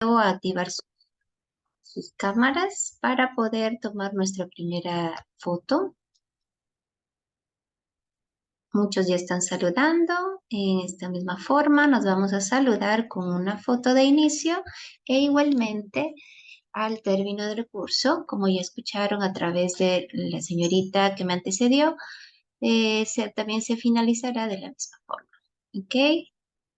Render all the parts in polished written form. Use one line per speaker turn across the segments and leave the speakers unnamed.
a activar sus cámaras para poder tomar nuestra primera foto. Muchos ya están saludando. En esta misma forma nos vamos a saludar con una foto de inicio e igualmente al término del curso, como ya escucharon a través de la señorita que me antecedió, también se finalizará de la misma forma. ¿Ok?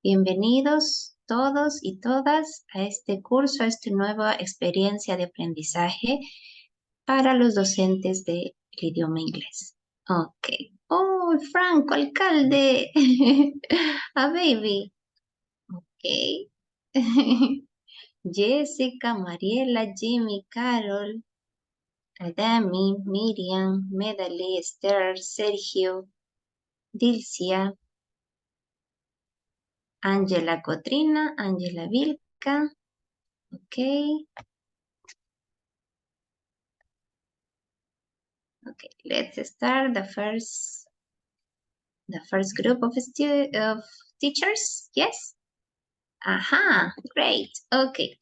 Bienvenidos todos y todas a este curso, a esta nueva experiencia de aprendizaje para los docentes del idioma inglés. Ok. Oh, Franco, alcalde. A baby. Ok. Jessica, Mariela, Jimmy, Carol, Adami, Miriam, Medali, Esther, Sergio, Dilcia, Angela Cotrina, Angela Vilca. Okay. Okay, let's start the first group of teachers. Yes. Aha, great. Okay.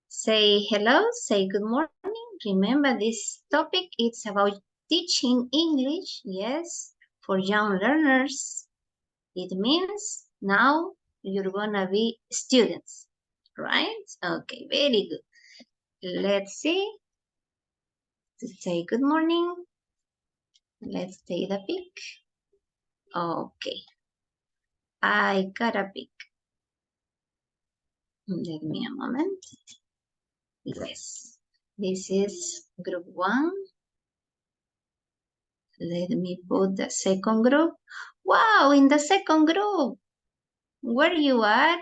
Say hello, say good morning. Remember this topic, it's about teaching English, yes, for young learners. It means now you're gonna be students, right? Okay, very good. Let's see. To say good morning. Let's take the pic. Okay. I got a pic. Give me a moment. Yes. This is group 1. Let me put the second group. Wow, in the second group. Where you are?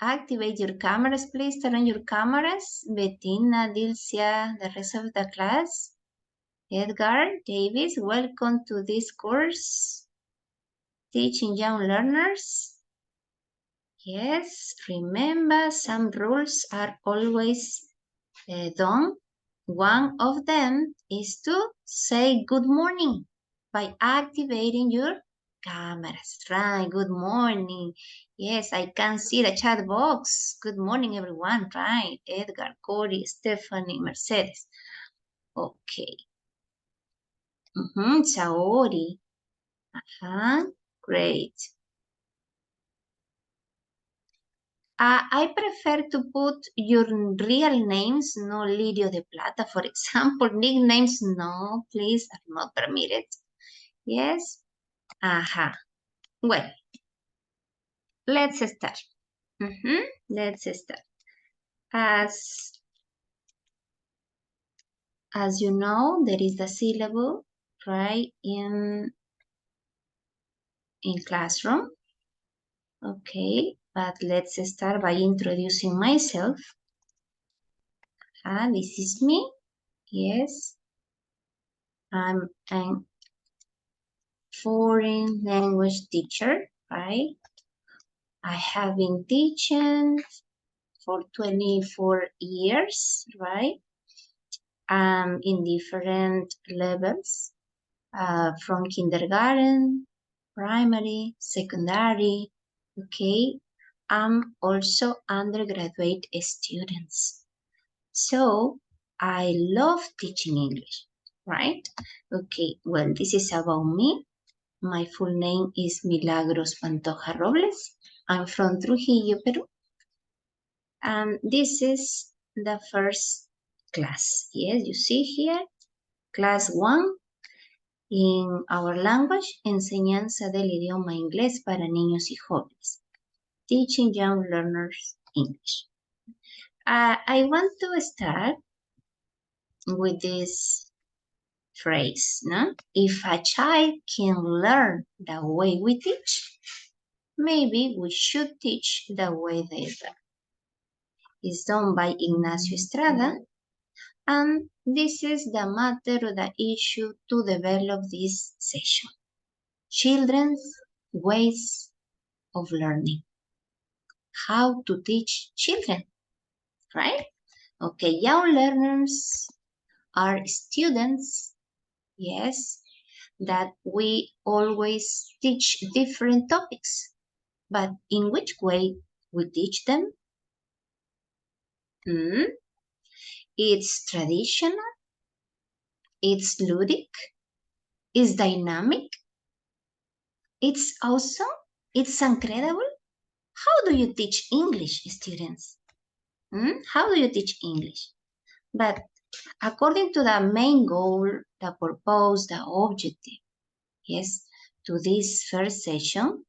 Activate your cameras, please. Turn on your cameras. Bettina, Dilcia, the rest of the class. Edgar, Davis, welcome to this course. Teaching young learners. Yes, remember some rules are always done. One of them is to say good morning by activating your cameras. Right, good morning. Yes, I can see the chat box. Good morning, everyone. Right, Edgar, Corey, Stephanie, Mercedes. Okay. Saori. Great. I prefer to put your real names, no Lirio de Plata, for example. Nicknames, no, please, are not permitted. Yes? Well, let's start. Let's start. As you know, there is the syllable, right, in classroom. Okay, but let's start by introducing myself. This is me. Yes. I'm an foreign language teacher, right? I have been teaching for 24 years, right? In different levels, from kindergarten, primary, secondary, okay? I'm also undergraduate students. So I love teaching English, right? Okay, well, this is about me. My full name is Milagros Pantoja Robles. I'm from Trujillo, Peru. And this is the first class. Yes, you see here, class 1 in our language, Enseñanza del idioma inglés para niños y jóvenes. Teaching young learners English. I want to start with this phrase, no? If a child can learn the way we teach, maybe we should teach the way they learn. It's done by Ignacio Estrada, and this is the matter or the issue to develop this session. Children's ways of learning. How to teach children, right? Okay, young learners are students, yes, that we always teach different topics. But in which way we teach them. It's traditional, it's ludic, it's dynamic, it's awesome, it's incredible. How do you teach English, students? How do you teach English? But according to the main goal, the purpose, the objective, yes, to this first session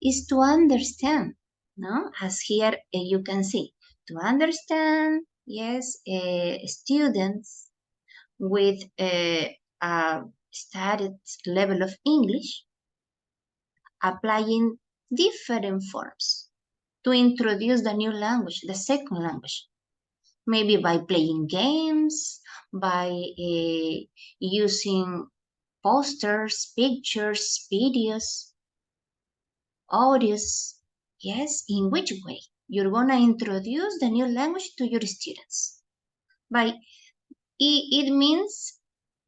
is to understand, no? As here you can see, to understand, yes, students with a studied level of English applying different forms to introduce the new language, the second language. Maybe by playing games, by using posters, pictures, videos, audios. Yes, in which way? You're gonna introduce the new language to your students. By it means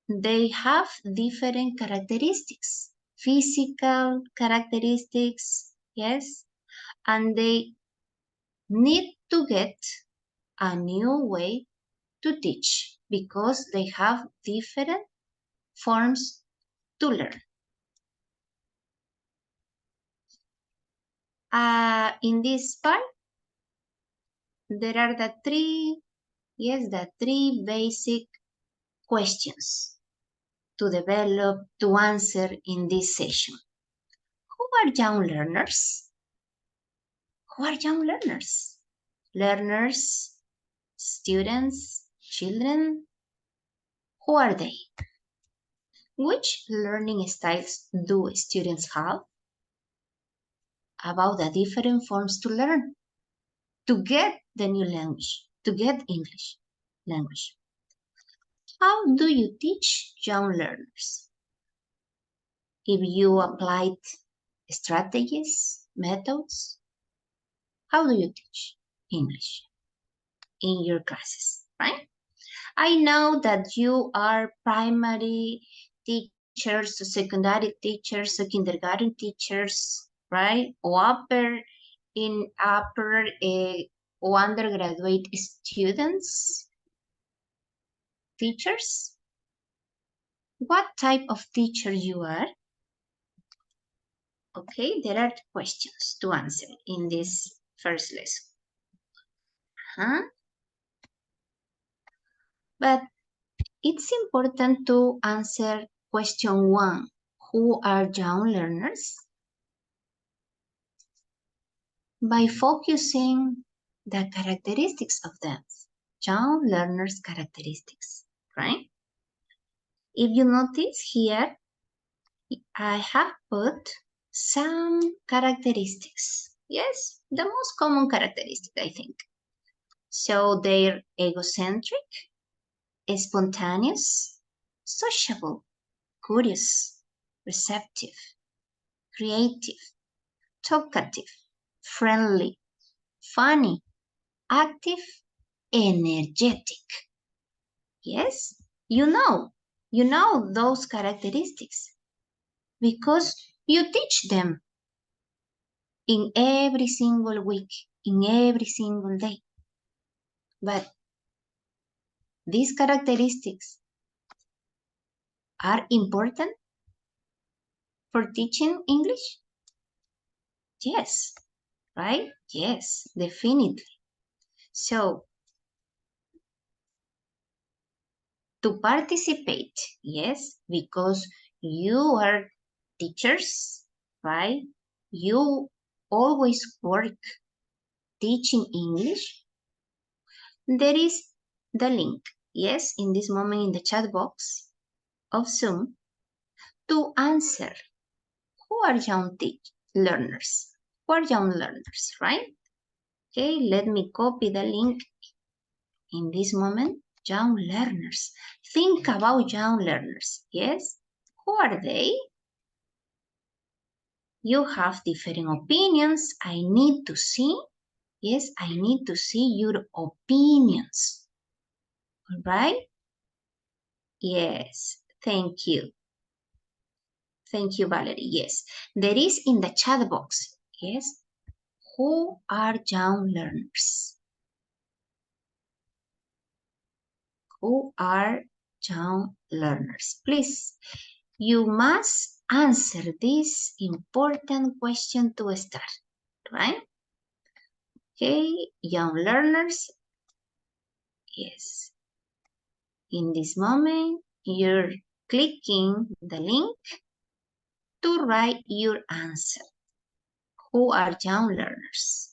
they have different characteristics, physical characteristics, yes, and they need to get a new way to teach because they have different forms to learn. In this part, there are the three basic questions to develop, to answer in this session. Who are young learners? Who are young learners? Learners, students, children, who are they? Which learning styles do students have? About the different forms to learn, to get the new language, to get English language. How do you teach young learners? If you applied strategies, methods, how do you teach English in your classes, right? I know that you are primary teachers, secondary teachers, kindergarten teachers, right? Or upper or undergraduate students, teachers. What type of teacher you are? Okay, there are questions to answer in this first lesson. But it's important to answer question 1. Who are young learners? By focusing the characteristics of them. Young learners' characteristics, right? If you notice here, I have put some characteristics. Yes, the most common characteristic, I think. So they're egocentric, spontaneous, sociable, curious, receptive, creative, talkative, friendly, funny, active, energetic. Yes, you know those characteristics because you teach them in every single week, in every single day. But these characteristics are important for teaching English? Yes, right? Yes, definitely. So, to participate, yes, because you are teachers, right? You always work teaching English. There is the link, yes, in this moment in the chat box of Zoom to answer who are young learners. Who are young learners, right? Okay, let me copy the link in this moment. Young learners. Think about young learners, yes? Who are they? You have different opinions. I need to see. Yes, I need to see your opinions. All right? Yes, thank you. Thank you, Valerie. Yes, there is in the chat box. Yes, Who are young learners? Who are young learners? Please, you must answer this important question to start, right? Okay, young learners. Yes. In this moment, you're clicking the link to write your answer. Who are young learners?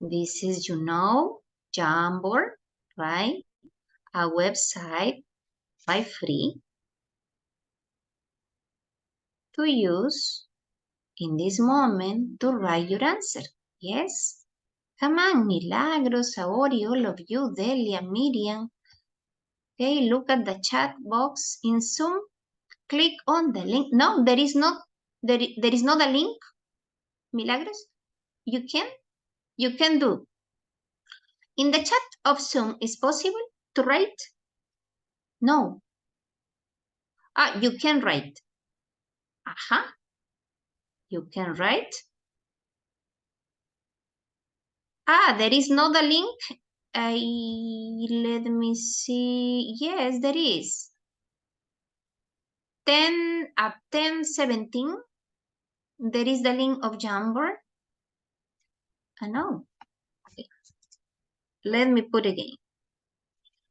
This is, Jamboard, right? A website by free to use in this moment to write your answer. Yes? Come on, Milagros, Saori, all of you, Delia, Miriam. Okay, look at the chat box in Zoom. Click on the link. No, there is not a link. Milagros, you can do. In the chat of Zoom, is possible to write? No. You can write. You can write. There is not a link. Let me see. Yes, there is. 10:17. There is the link of Jamboard. No. Okay. Let me put again.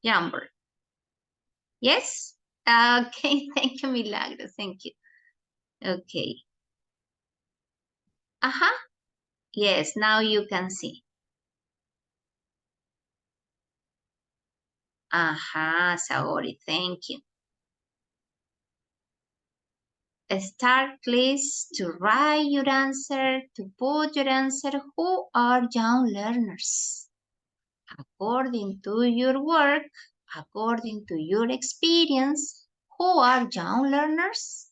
Jamboard. Yes? Okay, thank you, Milagro. Thank you. Okay. Yes, now you can see. Saori, thank you. Start, please, to write your answer, to put your answer. Who are young learners? According to your work, according to your experience, who are young learners?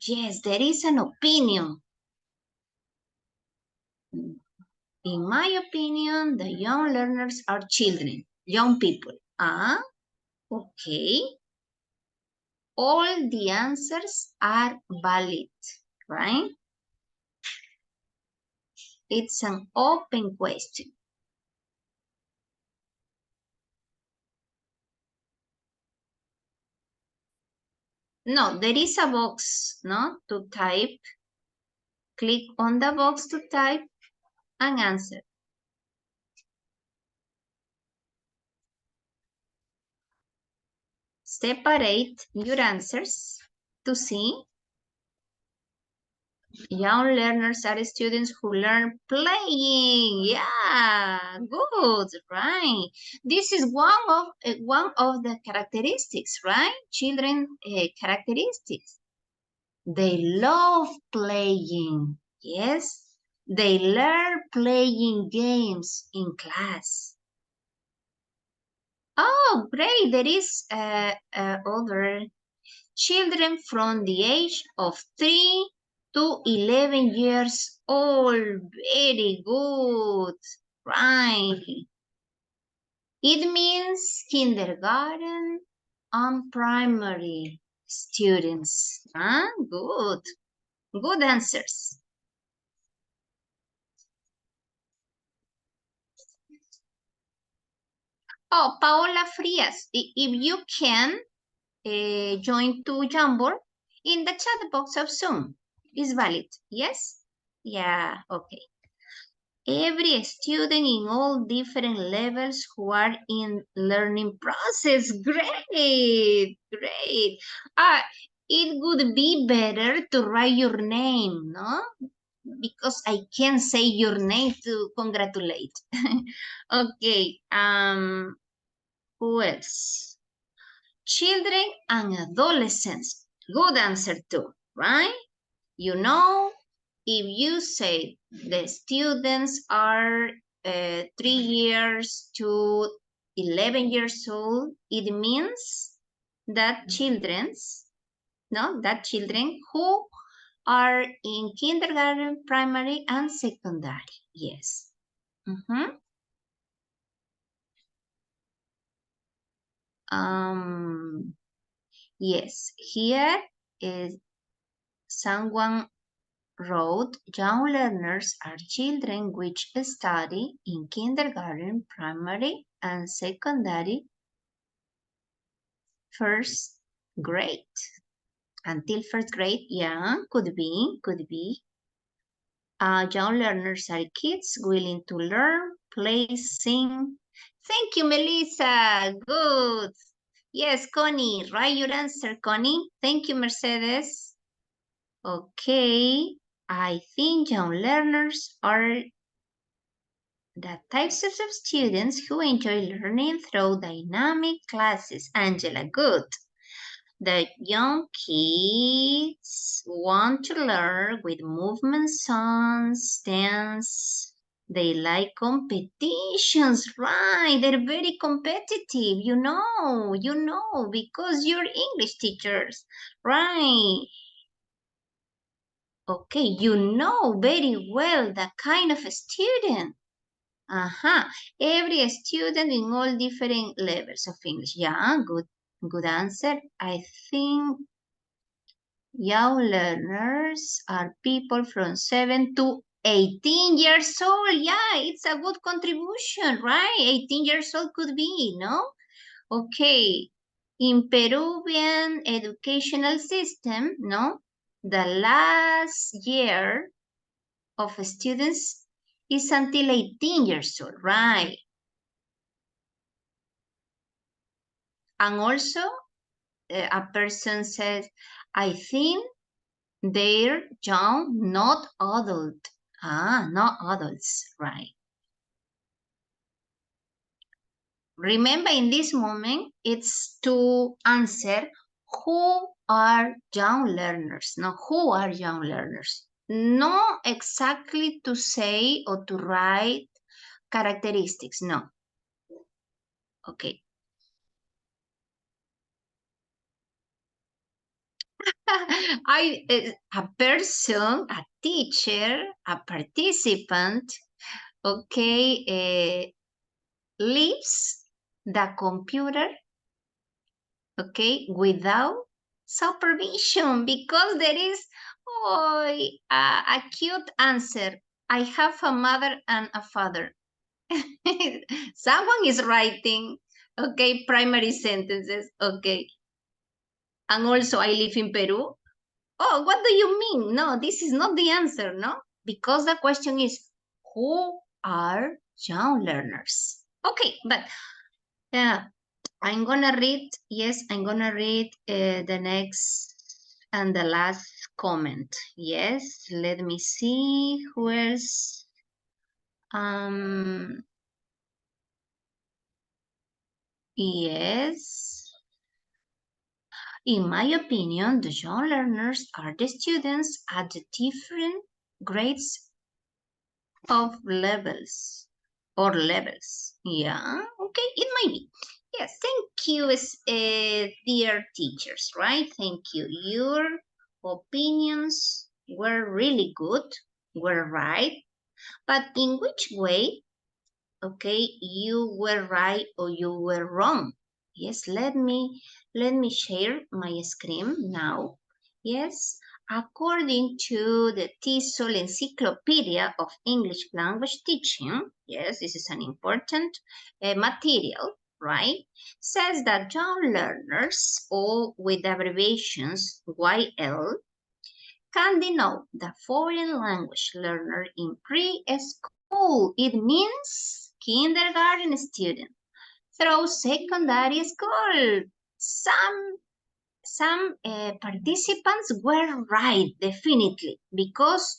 Yes, there is an opinion. In my opinion, the young learners are children, young people. Okay. All the answers are valid, right? It's an open question. No, there is a box, no, to type. Click on the box to type and answer. Separate your answers to see. Young learners are students who learn playing. Yeah, good, right? This is one of the characteristics, right? Children characteristics. They love playing. Yes, they learn playing games in class. Oh, great! There is other children from the age of 3 to 11 years old. Very good. Right. It means kindergarten and primary students. Good. Good answers. Oh, Paola Frias, if you can join to Jamboard in the chat box of Zoom. Is valid, yes? Yeah, okay. Every student in all different levels who are in learning process. Great, great. It would be better to write your name, no? Because I can't say your name to congratulate. Okay, who else? Children and adolescents. Good answer too, right? You know, if you say the students are 3 years to 11 years old, it means that children who are in kindergarten, primary, and secondary. Yes. Mhm. Yes, here is someone wrote, young learners are children which study in kindergarten, primary, and secondary first grade. Until first grade, yeah, could be. Young learners are kids willing to learn, play, sing. Thank you, Melissa. Good. Yes, Connie, write your answer, Connie. Thank you, Mercedes. Okay, I think young learners are the types of students who enjoy learning through dynamic classes. Angela, good. The young kids want to learn with movement, songs, dance. They like competitions, right? They're very competitive, because you're English teachers, right? Okay, you know very well the kind of student. Every student in all different levels of English. Yeah, good answer. I think young learners are people from 7 to 18 years old. Yeah, it's a good contribution, right? 18 years old could be, no? Okay. In Peruvian educational system, no? The last year of students is until 18 years old, right? And also, a person says, I think they're young, not adult. Not adults, right? Remember, in this moment, it's to answer who are young learners. No, who are young learners? Not exactly to say or to write characteristics. No. Okay. A person, a teacher, a participant, okay, leaves the computer, okay, without supervision because there is a cute answer. I have a mother and a father. Someone is writing, okay, primary sentences, okay. And also I live in Peru. Oh, what do you mean? No, this is not the answer, no? Because the question is, who are young learners? Okay, but I'm gonna read, yes, I'm gonna read the next and the last comment. Yes, let me see who else. Yes. In my opinion, the young learners are the students at the different grades of levels. Yeah, okay, it might be. Yes, thank you, dear teachers, right? Thank you. Your opinions were really good, were right, but in which way, okay, you were right or you were wrong? Yes, let me share my screen now. Yes, according to the TESOL Encyclopedia of English Language Teaching, yes, this is an important material, right? Says that young learners, or with abbreviations YL, can denote the foreign language learner in preschool. It means kindergarten student through secondary school. Some participants were right, definitely, because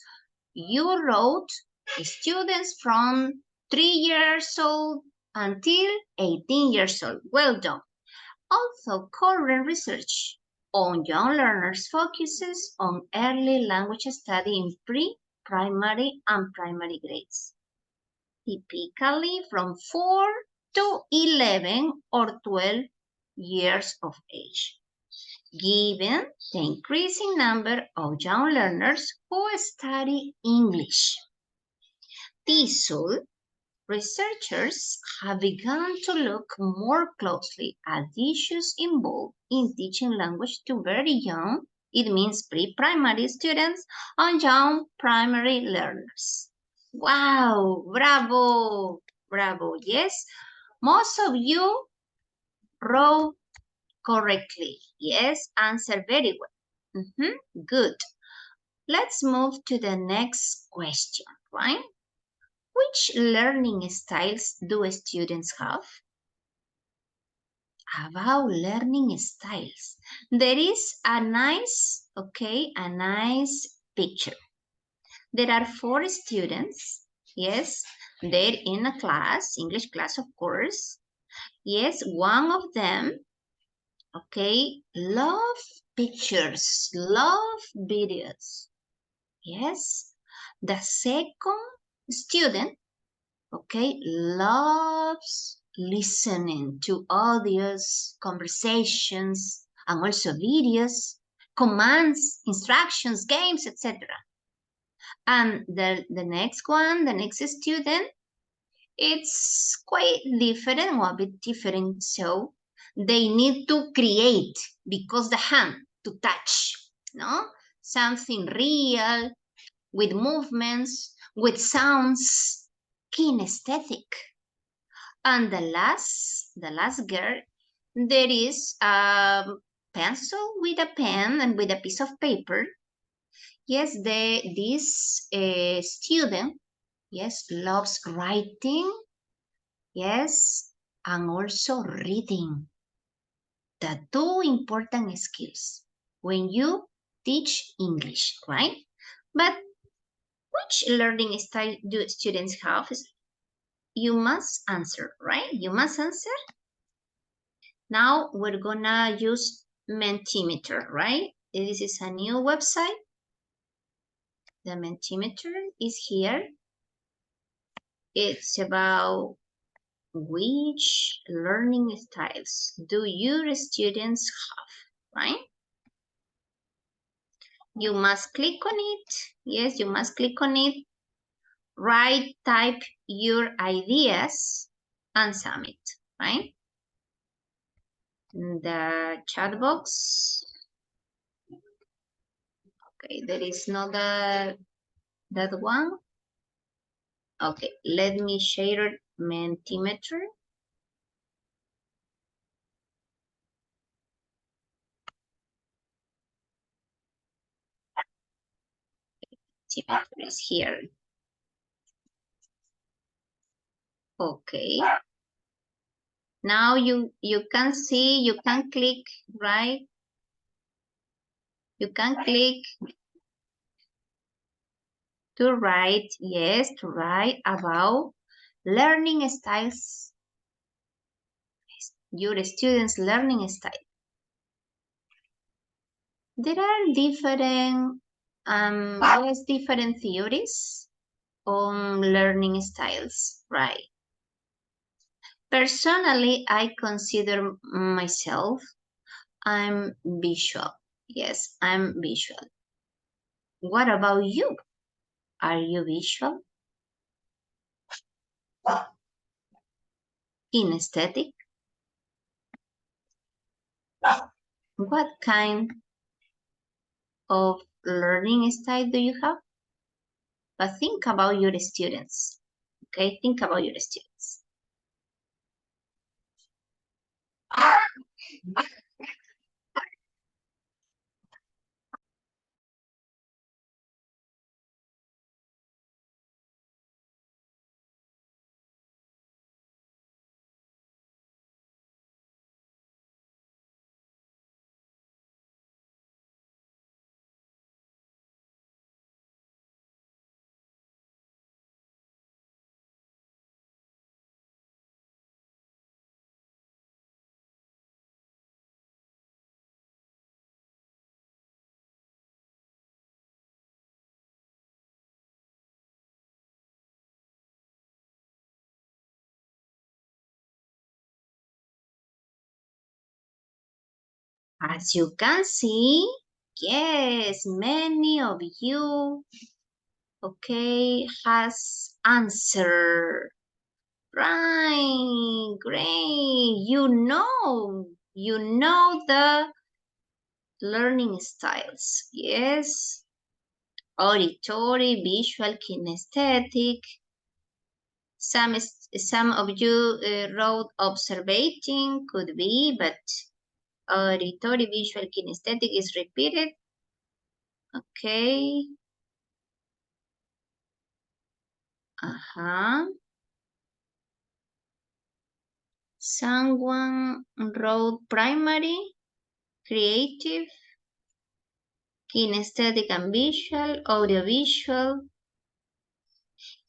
you wrote students from 3 years old until 18 years old. Well done. Also, current research on young learners focuses on early language study in pre-primary and primary grades, typically from 4 to 11 or 12 years of age, given the increasing number of young learners who study English. TESOL Researchers have begun to look more closely at issues involved in teaching language to very young, it means pre-primary students, and young primary learners. Wow, bravo, bravo. Yes, most of you wrote correctly. Yes, answer very well. Good. Let's move to the next question, right? Which learning styles do students have? About learning styles. There is a nice picture. There are 4 students. Yes, they're in a class, English class, of course. Yes, one of them, love pictures, love videos. Yes, the second student, loves listening to audios, conversations, and also videos, commands, instructions, games, etc. And the next one, the next student, it's quite different, or a bit different. So they need to create because the hand to touch, no? Something real, with movements, with sounds, kinesthetic. And the last girl, there is a pencil with a pen and with a piece of paper. Yes, this student, yes, loves writing, yes, and also reading. The 2 important skills when you teach English, right? But which learning style do students have? You must answer, right? You must answer. Now we're gonna use Mentimeter, right? This is a new website. The Mentimeter is here. It's about which learning styles do your students have, right? You must click on it. Yes, you must click on it. Write, type your ideas and submit, right? The chat box. Okay, there is not that one. Okay, let me share Mentimeter. Mentimeter is here. Okay. Now you can see, you can click, right? You can click to write, yes, to write about learning styles, your students' learning style. There are different, different theories on learning styles, right? Personally, I consider myself, I'm visual. Yes, I'm visual. What about you? Are you visual? Kinesthetic? What kind of learning style do you have? But think about your students. Okay, think about your students. As you can see, yes, many of you, okay, has answered. Right, great. You know the learning styles. Yes. Auditory, visual, kinesthetic. Some of you wrote observating, could be, but auditory, visual, kinesthetic is repeated. Okay. Someone wrote primary, creative, kinesthetic and visual, audiovisual.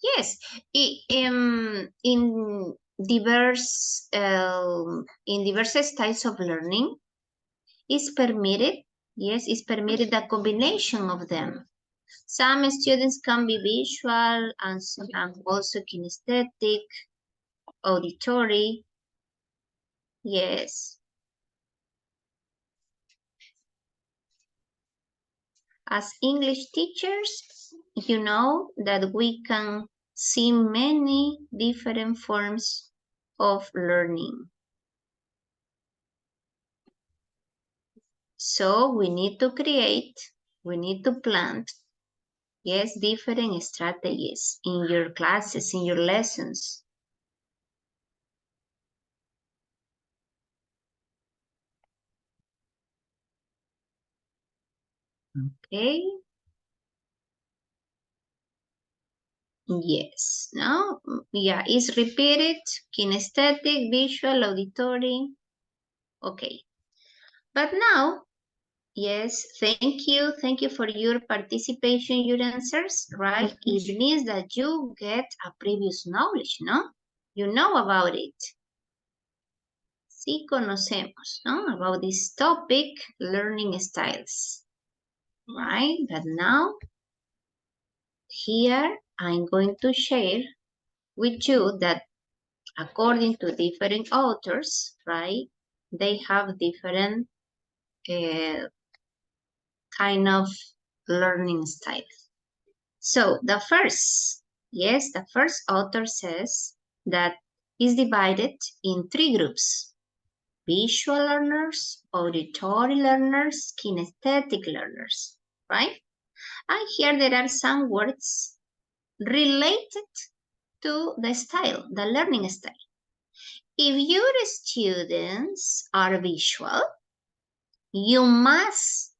Yes, in diverse styles of learning is permitted. Yes, it's permitted the combination of them. Some students can be visual and also kinesthetic, auditory. Yes. As English teachers, you know that we can see many different forms of learning. So we need to plant, yes, different strategies in your classes, in your lessons. Okay. Yes, no? Yeah, it's repeated, kinesthetic, visual, auditory. Okay. But now, yes, thank you. Thank you for your participation, your answers, right? It means that you get a previous knowledge, no? You know about it. Sí conocemos, no? About this topic, learning styles, right? But now, here, I'm going to share with you that according to different authors, right, they have different kind of learning styles. So the first author says that is divided in 3 groups: visual learners, auditory learners, kinesthetic learners, right? And here there are some words related to the style, the learning style. If your students are visual, you must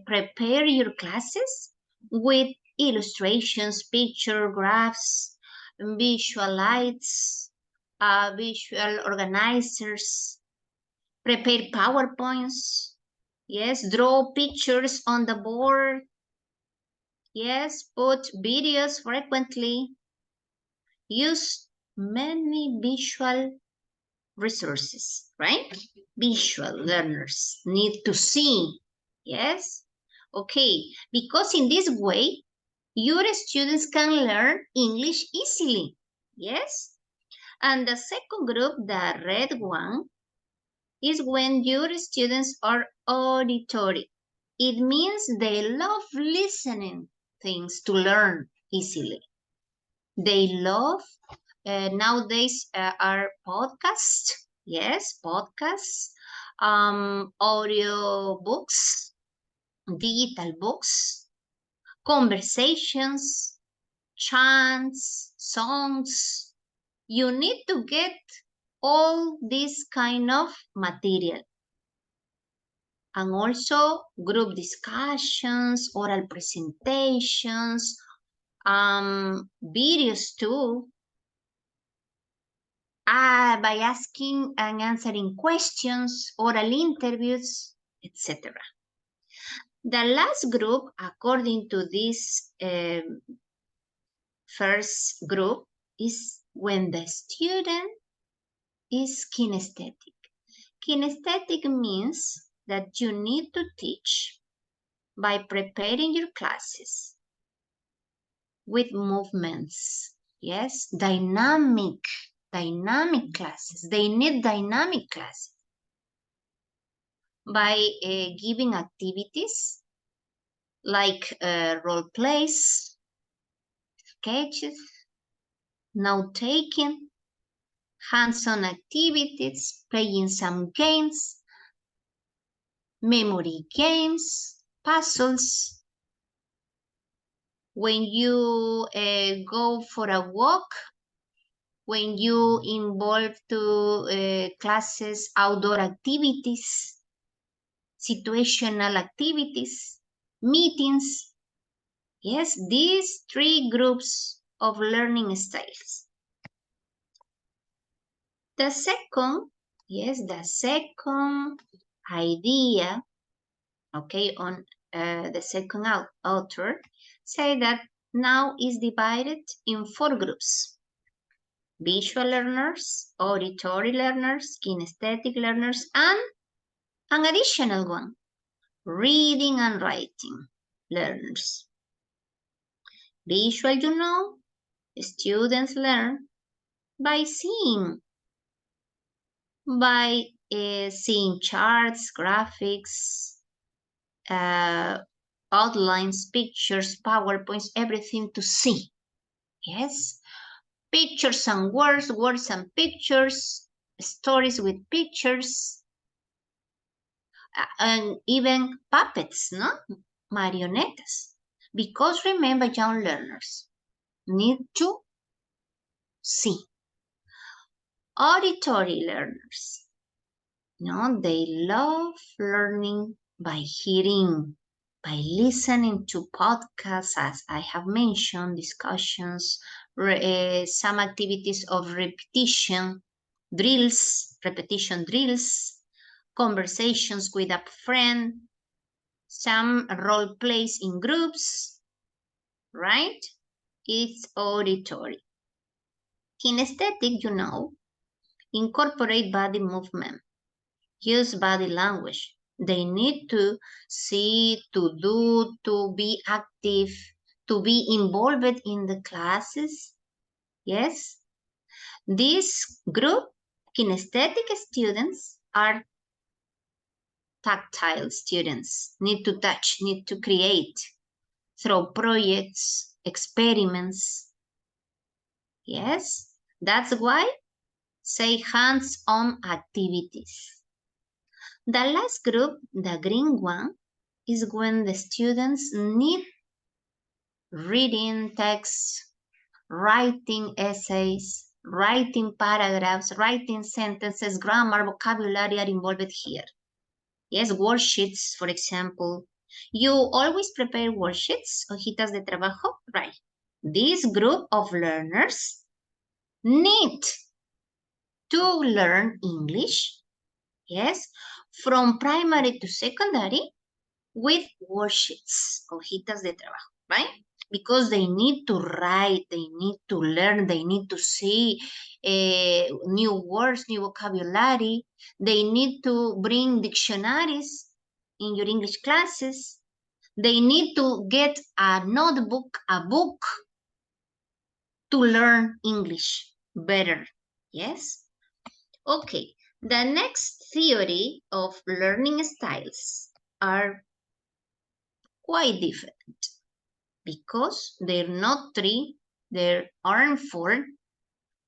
prepare your classes with illustrations, picture graphs, visual aids, visual organizers, prepare PowerPoints, yes, draw pictures on the board, yes, put videos frequently, use many visual resources, right? Visual learners need to see, yes? Okay, because in this way, your students can learn English easily, yes? And the second group, the red one, is when your students are auditory. It means they love listening things to learn easily. They love, nowadays are podcasts, yes, podcasts, audio books, digital books, conversations, chants, songs. You need to get all this kind of material. And also group discussions, oral presentations, videos too, by asking and answering questions, oral interviews, etc. The last group, according to this first group, is when the student is kinesthetic. Kinesthetic means that you need to teach by preparing your classes with movements. Yes, dynamic classes. They need dynamic classes by giving activities like role plays, sketches, note-taking, hands-on activities, playing some games, memory games, puzzles. When you go for a walk, when you involve to classes, outdoor activities, situational activities, meetings. Yes, these 3 groups of learning styles. The second idea, okay, on the second author, say that now is divided in 4 groups. Visual learners, auditory learners, kinesthetic learners, and an additional one, reading and writing learners. Visual, you know, students learn by seeing, seeing charts, graphics, outlines, pictures, PowerPoints, everything to see. Yes, pictures and words, words and pictures, stories with pictures, and even puppets, no? Marionettes. Because remember, young learners need to see. Auditory learners, no, they love learning by hearing, by listening to podcasts, as I have mentioned, discussions, some activities of repetition drills, conversations with a friend, some role plays in groups, right? It's auditory. Kinesthetic, you know, incorporate body movement, use body language. They need to see, to do, to be active, to be involved in the classes. Yes. This group, kinesthetic students, are tactile students, need to touch, need to create, through projects, experiments. Yes, that's why say hands-on activities. The last group, the green one, is when the students need reading text, writing essays, writing paragraphs, writing sentences, grammar, vocabulary are involved here. Yes, worksheets, for example. You always prepare worksheets, hojitas de trabajo, right? This group of learners need to learn English, yes, from primary to secondary with worksheets, hojitas de trabajo, right? Because they need to write, they need to learn, they need to see new words, new vocabulary. They need to bring dictionaries in your English classes. They need to get a notebook, a book to learn English better. Yes? Okay. The next theory of learning styles are quite different because they're not 3, there aren't 4,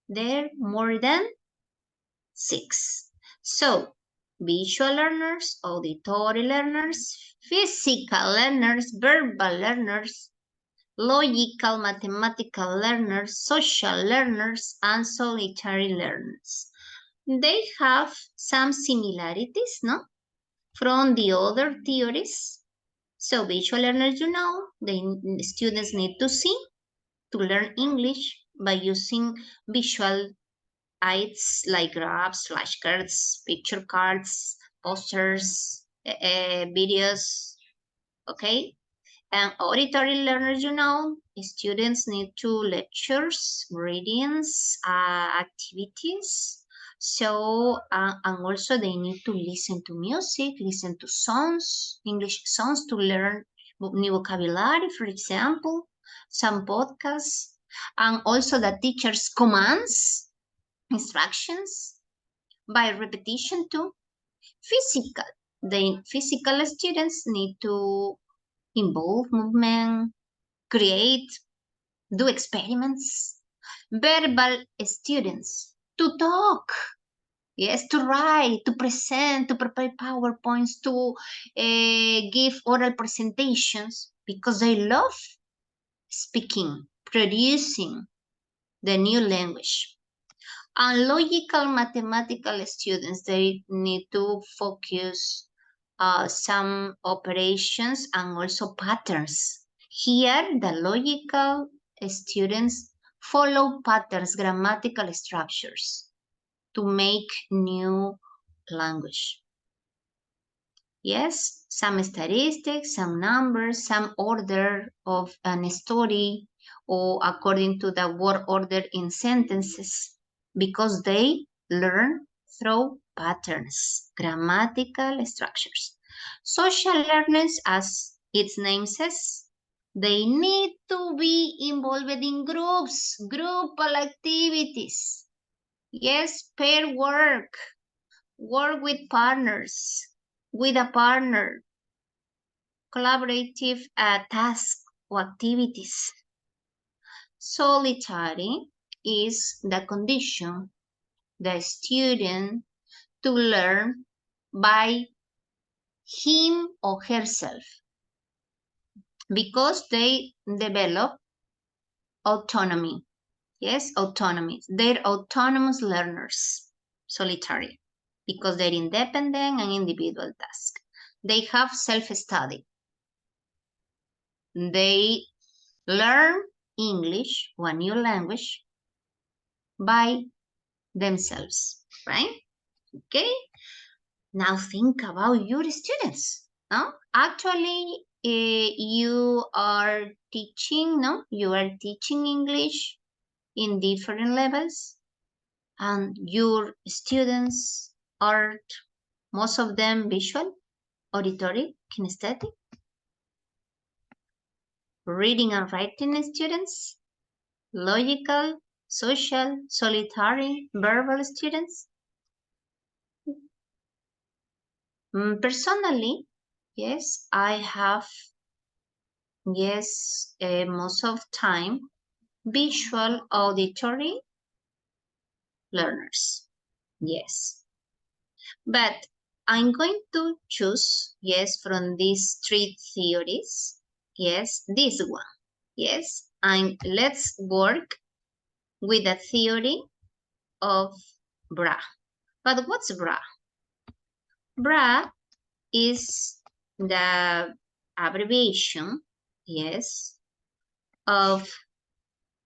they're more than 6. So, visual learners, auditory learners, physical learners, verbal learners, logical, mathematical learners, social learners, and solitary learners. They have some similarities, no? From the other theories. So visual learners, you know, the students need to see to learn English by using visual aids like graphs, flashcards, picture cards, posters, videos, okay? And auditory learners, you know, students need to lectures, readings, activities. So, and also they need to listen to music, listen to songs, English songs to learn new vocabulary, for example, some podcasts, and also the teacher's commands, instructions by repetition too. Physical, the physical students need to involve movement, create, do experiments, Verbal students, to talk. Yes, to write, to present, to prepare PowerPoints, to give oral presentations because they love speaking, producing the new language. And logical mathematical students, they need to focus some operations and also patterns. Here, the logical students follow patterns, grammatical structures to make new language. Yes, some statistics, some numbers, some order of a story, or according to the word order in sentences, because they learn through patterns, grammatical structures. Social learners, as its name says, they need to be involved in groups, groupal activities. Yes, pair work, work with partners, with a partner, collaborative tasks or activities. Solitary is the condition the student to learn by him or herself because they develop autonomy. Yes, autonomy. They're autonomous learners, solitary, because they're independent and individual tasks. They have self-study. They learn English, one new language, by themselves, right? Okay. Now think about your students. No, actually, you are teaching. No, you are teaching English in different levels, and your students are most of them visual, auditory, kinesthetic, reading and writing students, logical, social, solitary, verbal students. Personally, yes, I have, yes, most of time, visual auditory learners. Yes. But I'm going to choose, yes, from these three theories, yes, this one. Yes, and let's work with the theory of BRA. But what's BRA? BRA is the abbreviation, yes, of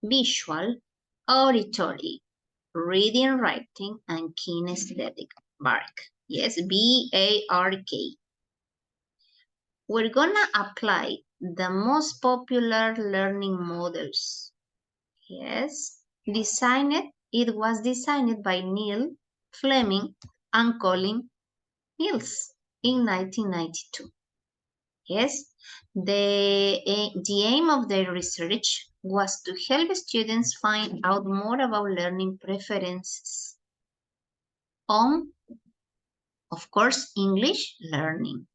visual, auditory, reading, writing, and kinesthetic bark. Yes, B-A-R-K. We're gonna apply the most popular learning models. Yes, it was designed by Neil Fleming and Colin Mills in 1992. Yes, the aim of their research was to help students find out more about learning preferences on, of course, English learning.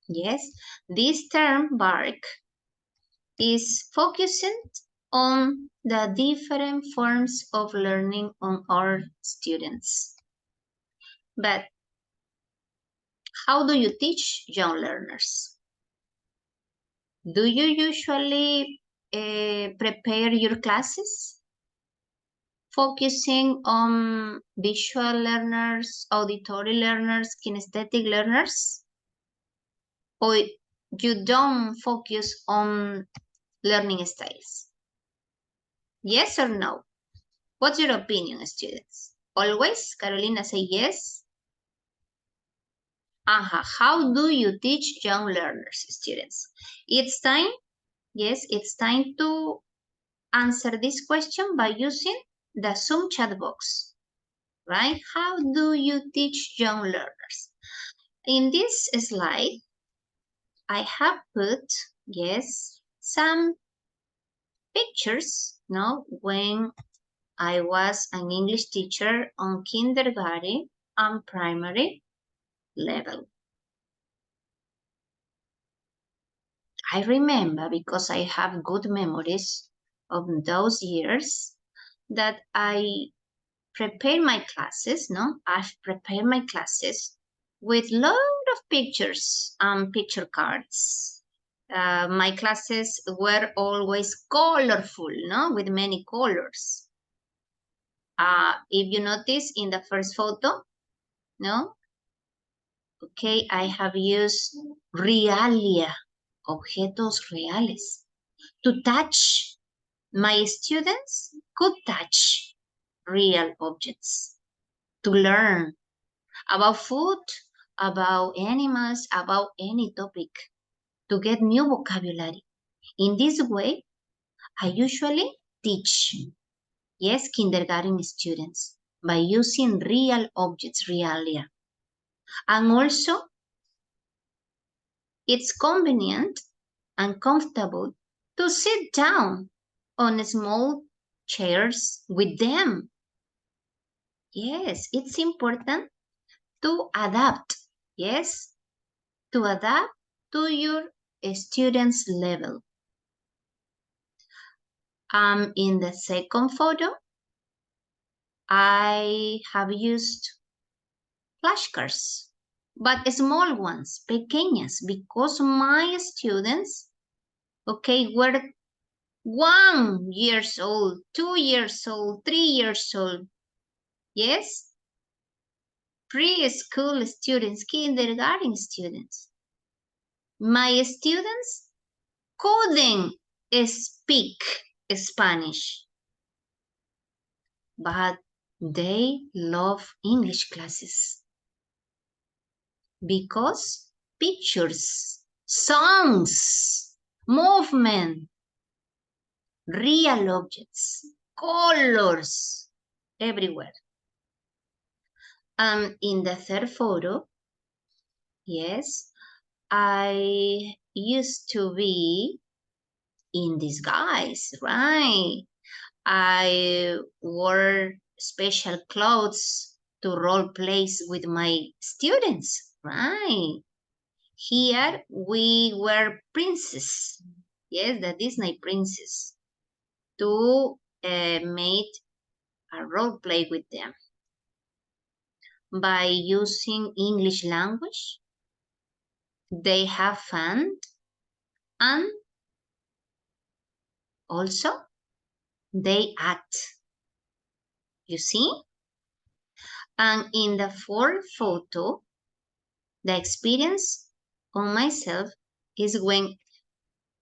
Yes, this term BARC is focusing on the different forms of learning on our students. But how do you teach young learners? Do you usually prepare your classes focusing on visual learners, auditory learners, kinesthetic learners? Or you don't focus on learning styles? Yes or no? What's your opinion, students? Always? Carolina say yes. How do you teach young learners, students? It's time, yes, it's time to answer this question by using the Zoom chat box, right? How do you teach young learners? In this slide, I have put, yes, some pictures, no, when I was an English teacher on kindergarten and primary level. I remember because I have good memories of those years that I prepare my classes, no? I've prepared my classes with lot of pictures, picture cards. My classes were always colorful, no? With many colors. If you notice in the first photo, no? Okay, I have used realia, objetos reales, to touch. My students could touch real objects, to learn about food, about animals, about any topic, to get new vocabulary. In this way, I usually teach, yes, kindergarten students by using real objects, realia. And also, it's convenient and comfortable to sit down on small chairs with them. Yes, it's important to adapt, yes, to adapt to your student's level. In the second photo, I have used flashcards, but small ones, pequeñas, because my students, okay, were 1 year old, 2 years old, 3 years old, yes? Preschool students, kindergarten students. My students couldn't speak Spanish, but they love English classes because pictures, songs, movement, real objects, colors, everywhere. In the third photo, yes, I used to be in disguise, right? I wore special clothes to role plays with my students, right? Here we were princess, yes, the Disney princess, to make a role play with them. By using English language, they have fun, and also they act. You see? And in the fourth photo, the experience on myself is when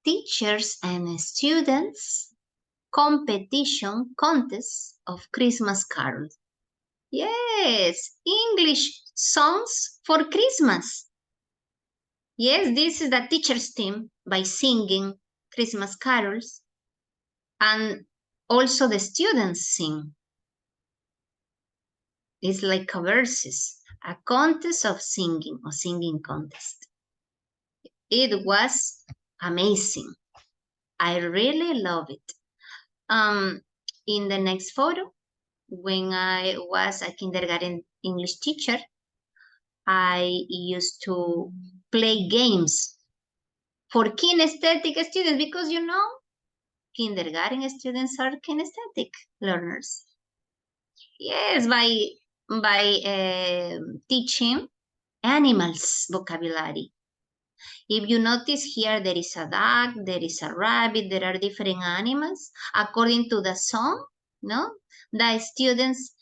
teachers and students competition contests of Christmas carols. Yes, English songs for Christmas. Yes, this is the teacher's team by singing Christmas carols, and also the students sing. It's like a verses, a contest of singing, or singing contest. It was amazing. I really love it. In the next photo, when I was a kindergarten English teacher, I used to play games for kinesthetic students because, you know, kindergarten students are kinesthetic learners. Yes, by teaching animals vocabulary. If you notice here, there is a duck, there is a rabbit, there are different animals. According to the song, no, the students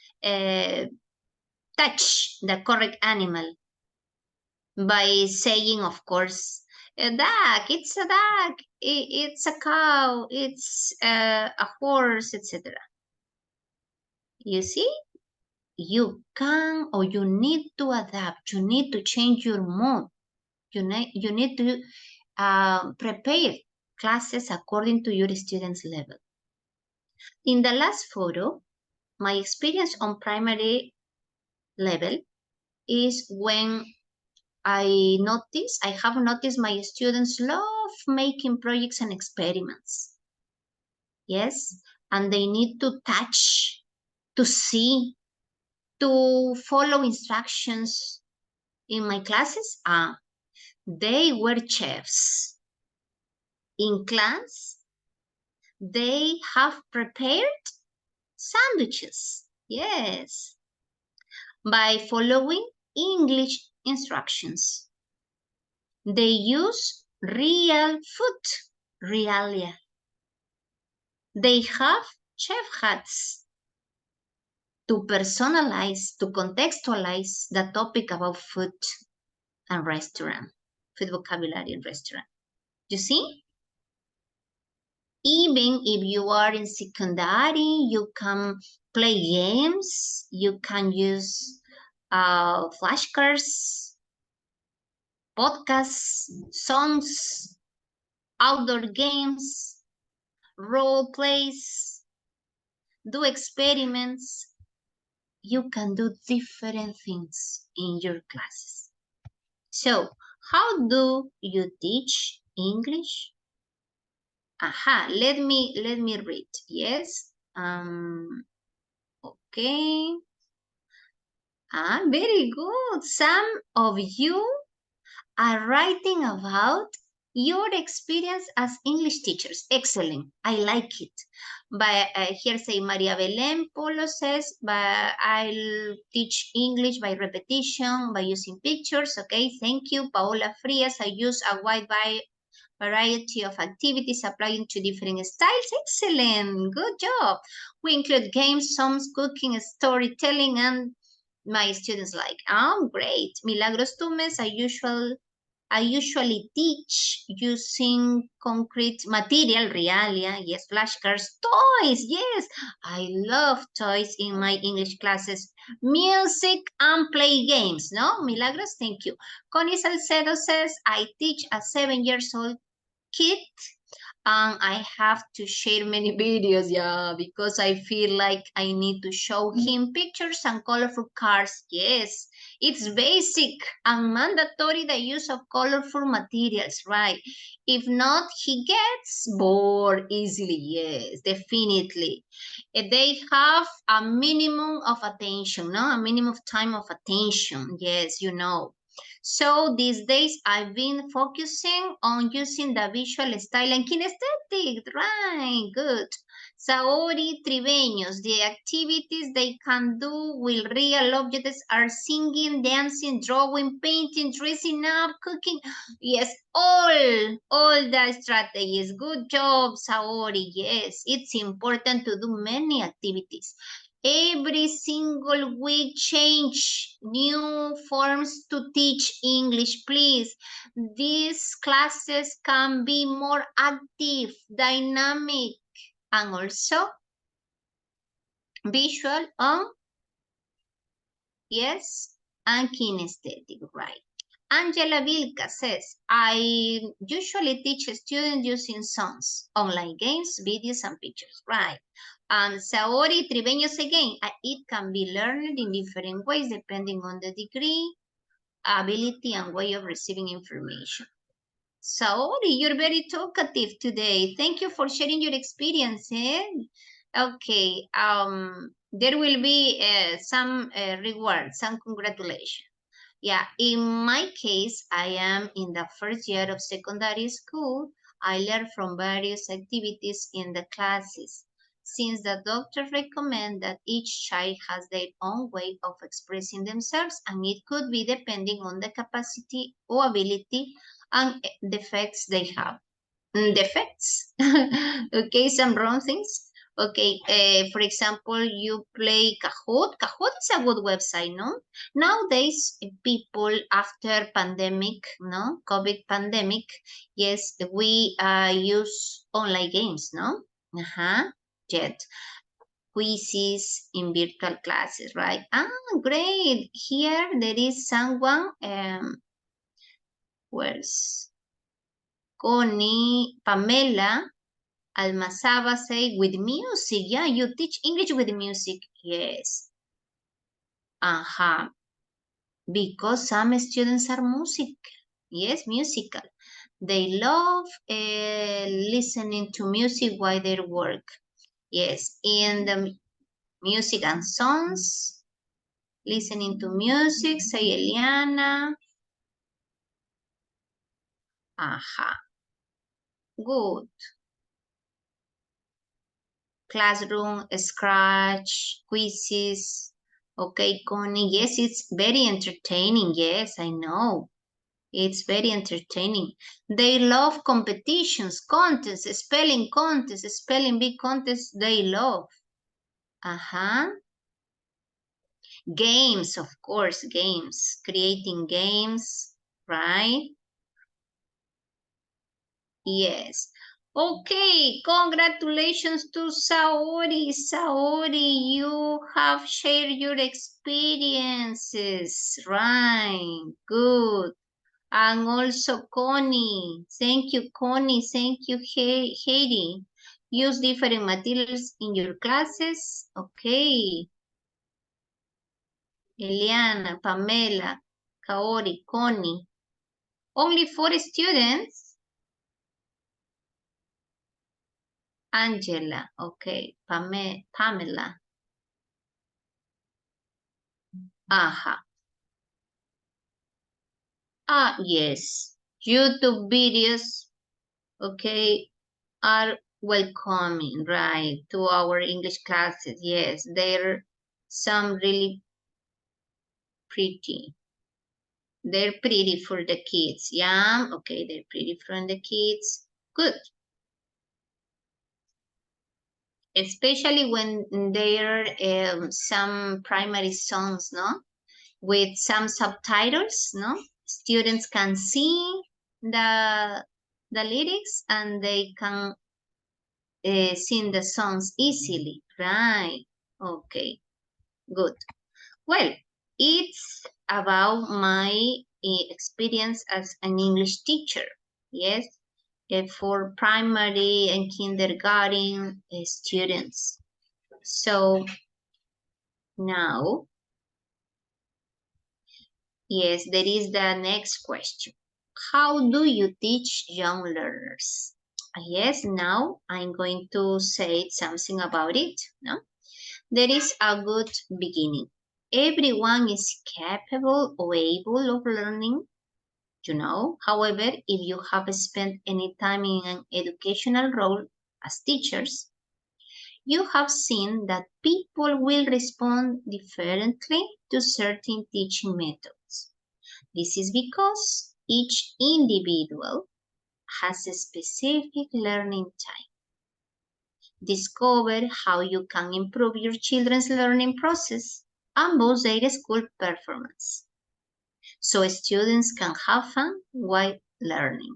touch the correct animal by saying, of course, a duck, it's a duck, it's a cow, it's a horse, etc. You see, you can, or you need to adapt, you need to change your mood. You need to prepare classes according to your students' level. In the last photo, my experience on primary level is when I have noticed my students love making projects and experiments. Yes, and they need to touch, to see, to follow instructions. In my classes, they were chefs. In class, They have prepared sandwiches. Yes. By following English instructions. They use real food. Realia. They have chef hats. To personalize, to contextualize the topic about food and restaurant. Food vocabulary and restaurant. You see? Even if you are in secondary, you can play games, you can use flashcards, podcasts, songs, outdoor games, role plays, do experiments. You can do different things in your classes. So, how do you teach English? Aha, let me read. Yes. Okay. Very good. Some of you are writing about your experience as English teachers. Excellent. I like it. But here say Maria Belén Polo says, but I'll teach English by repetition, by using pictures. Okay, thank you. Paola Frias, I use a wide variety of activities applying to different styles. Excellent. Good job. We include games, songs, cooking, storytelling, and my students like, oh, great. Milagros Tumes, I usually teach using concrete material, realia, yes, flashcards, toys, yes. I love toys in my English classes. Music and play games, no? Milagros, thank you. Connie Salcedo says, I teach a 7 years old kid and I have to share many videos, yeah, because I feel like I need to show him pictures and colorful cards. Yes, it's basic and mandatory the use of colorful materials, right? If not, he gets bored easily. Yes, definitely. They have a minimum of attention, no? A minimum of time of attention. Yes, you know. So these days I've been focusing on using the visual style and kinesthetic, right? Good. Saori Tribeños, the activities they can do with real objects are singing, dancing, drawing, painting, dressing up, cooking. Yes, all the strategies. Good job, Saori. Yes, it's important to do many activities. Every single week change new forms to teach English, please. These classes can be more active, dynamic, and also visual yes, and kinesthetic, right? Angela Vilca says, I usually teach students using songs, online games, videos, and pictures, right? And Saori Tribeños again, it can be learned in different ways depending on the degree, ability, and way of receiving information. Saori, you're very talkative today. Thank you for sharing your experience. Okay, there will be some reward, some congratulations. Yeah, in my case, I am in the first year of secondary school. I learn from various activities in the classes. Since the doctor recommend that each child has their own way of expressing themselves, and it could be depending on the capacity or ability and defects they have. Defects. Okay, some wrong things. Okay, for example, you play Kahoot. Kahoot is a good website, no? Nowadays, people after pandemic, no? COVID pandemic, yes, we use online games, no? Yet quizzes in virtual classes, right? Great. Here there is someone, where's Connie, Pamela, Almazaba say with music. Yeah, you teach English with music. Yes. Because some students are music. Yes, musical. They love listening to music while they work. Yes, in the music and songs, listening to music, say Eliana. Good. classroom, scratch, quizzes. Okay, Connie, yes, it's very entertaining. Yes, I know. It's very entertaining. They love competitions, contests, spelling bee contests, they love. Games, of course, games. Creating games, right? Yes. Okay, congratulations to Saori. Saori, you have shared your experiences. Right, good. And also Connie. Thank you, Connie. Thank you, Heidi. Use different materials in your classes. Okay. Eliana, Pamela, Kaori, Connie. Only 4 students. Angela, okay. Pamela. Yes. YouTube videos, okay, are welcoming, right, to our English classes. Yes, they're some really pretty. They're pretty for the kids. Yeah, okay, they're pretty for the kids. Good. Especially when there are some primary songs, no? With some subtitles, no? Students can see the lyrics and they can sing the songs easily, right? Okay, good. Well, it's about my experience as an English teacher, yes, for primary and kindergarten students. So now, yes, there is the next question. How do you teach young learners? Yes, now I'm going to say something about it. No? There is a good beginning. Everyone is capable or able of learning, you know. However, if you have spent any time in an educational role as teachers, you have seen that people will respond differently to certain teaching methods. This is because each individual has a specific learning time. Discover how you can improve your children's learning process and boost their school performance, so students can have fun while learning.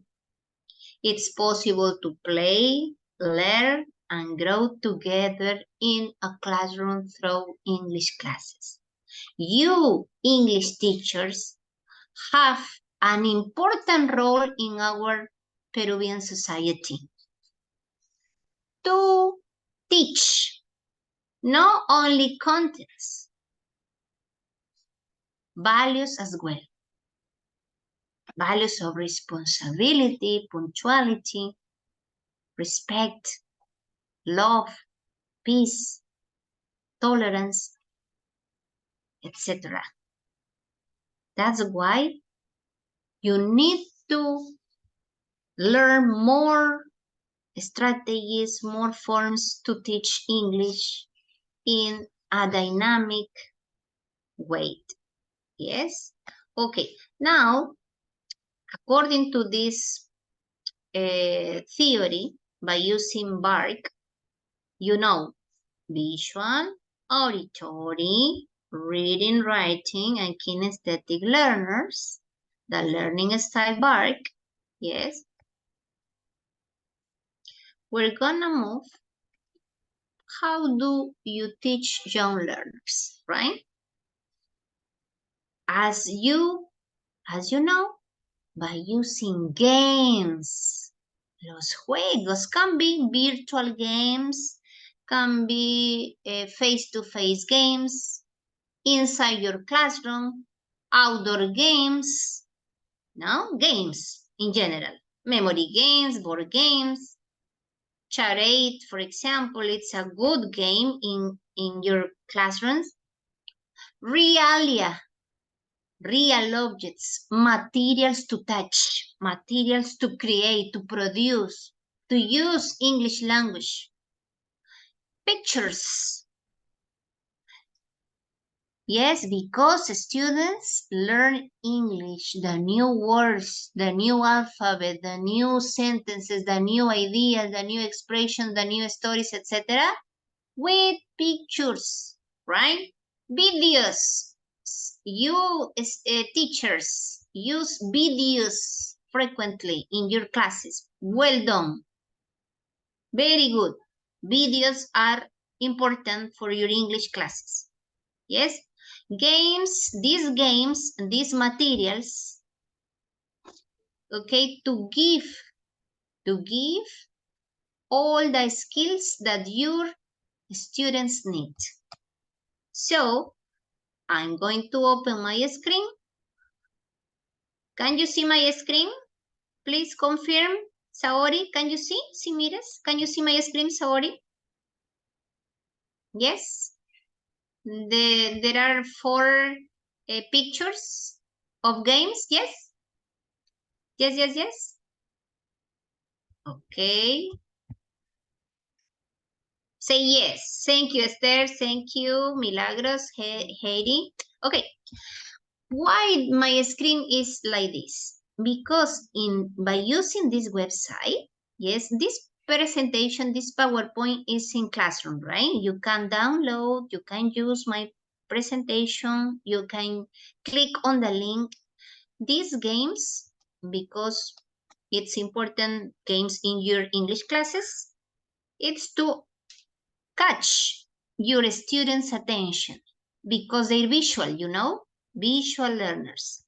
It's possible to play, learn, and grow together in a classroom through English classes. You, English teachers, have an important role in our Peruvian society to teach not only contents, values as well. Values of responsibility, punctuality, respect, love, peace, tolerance, etc. That's why you need to learn more strategies, more forms to teach English in a dynamic way. Yes? Okay, now, according to this theory, by using BARC, you know, visual, auditory, reading, writing, and kinesthetic learners, the learning style BARC, yes. We're gonna move. How do you teach young learners, right? As you know, by using games. Los juegos can be virtual games, can be face-to-face games, inside your classroom, outdoor games, no? Games in general. Memory games, board games, charade, for example, it's a good game in your classrooms. Realia, real objects, materials to touch, materials to create, to produce, to use English language. Pictures. Yes, because students learn English, the new words, the new alphabet, the new sentences, the new ideas, the new expressions, the new stories, etc. with pictures, right? Videos. You teachers use videos frequently in your classes. Well done. Very good. Videos are important for your English classes. Yes? Games, these materials, okay, to give all the skills that your students need. So, I'm going to open my screen. Can you see my screen? Please confirm. Saori, can you see? Mires? Can you see my screen, Saori? Yes? There are 4 pictures of games, yes? Yes. Okay. Say yes. Thank you, Esther. Thank you, Milagros, Heidi. Okay. Why my screen is like this? Because by using this website, yes, this presentation, this PowerPoint is in Classroom, right? You can download, you can use my presentation, you can click on the link. These games, because it's important games in your English classes, it's to catch your students' attention because they're visual, visual learners.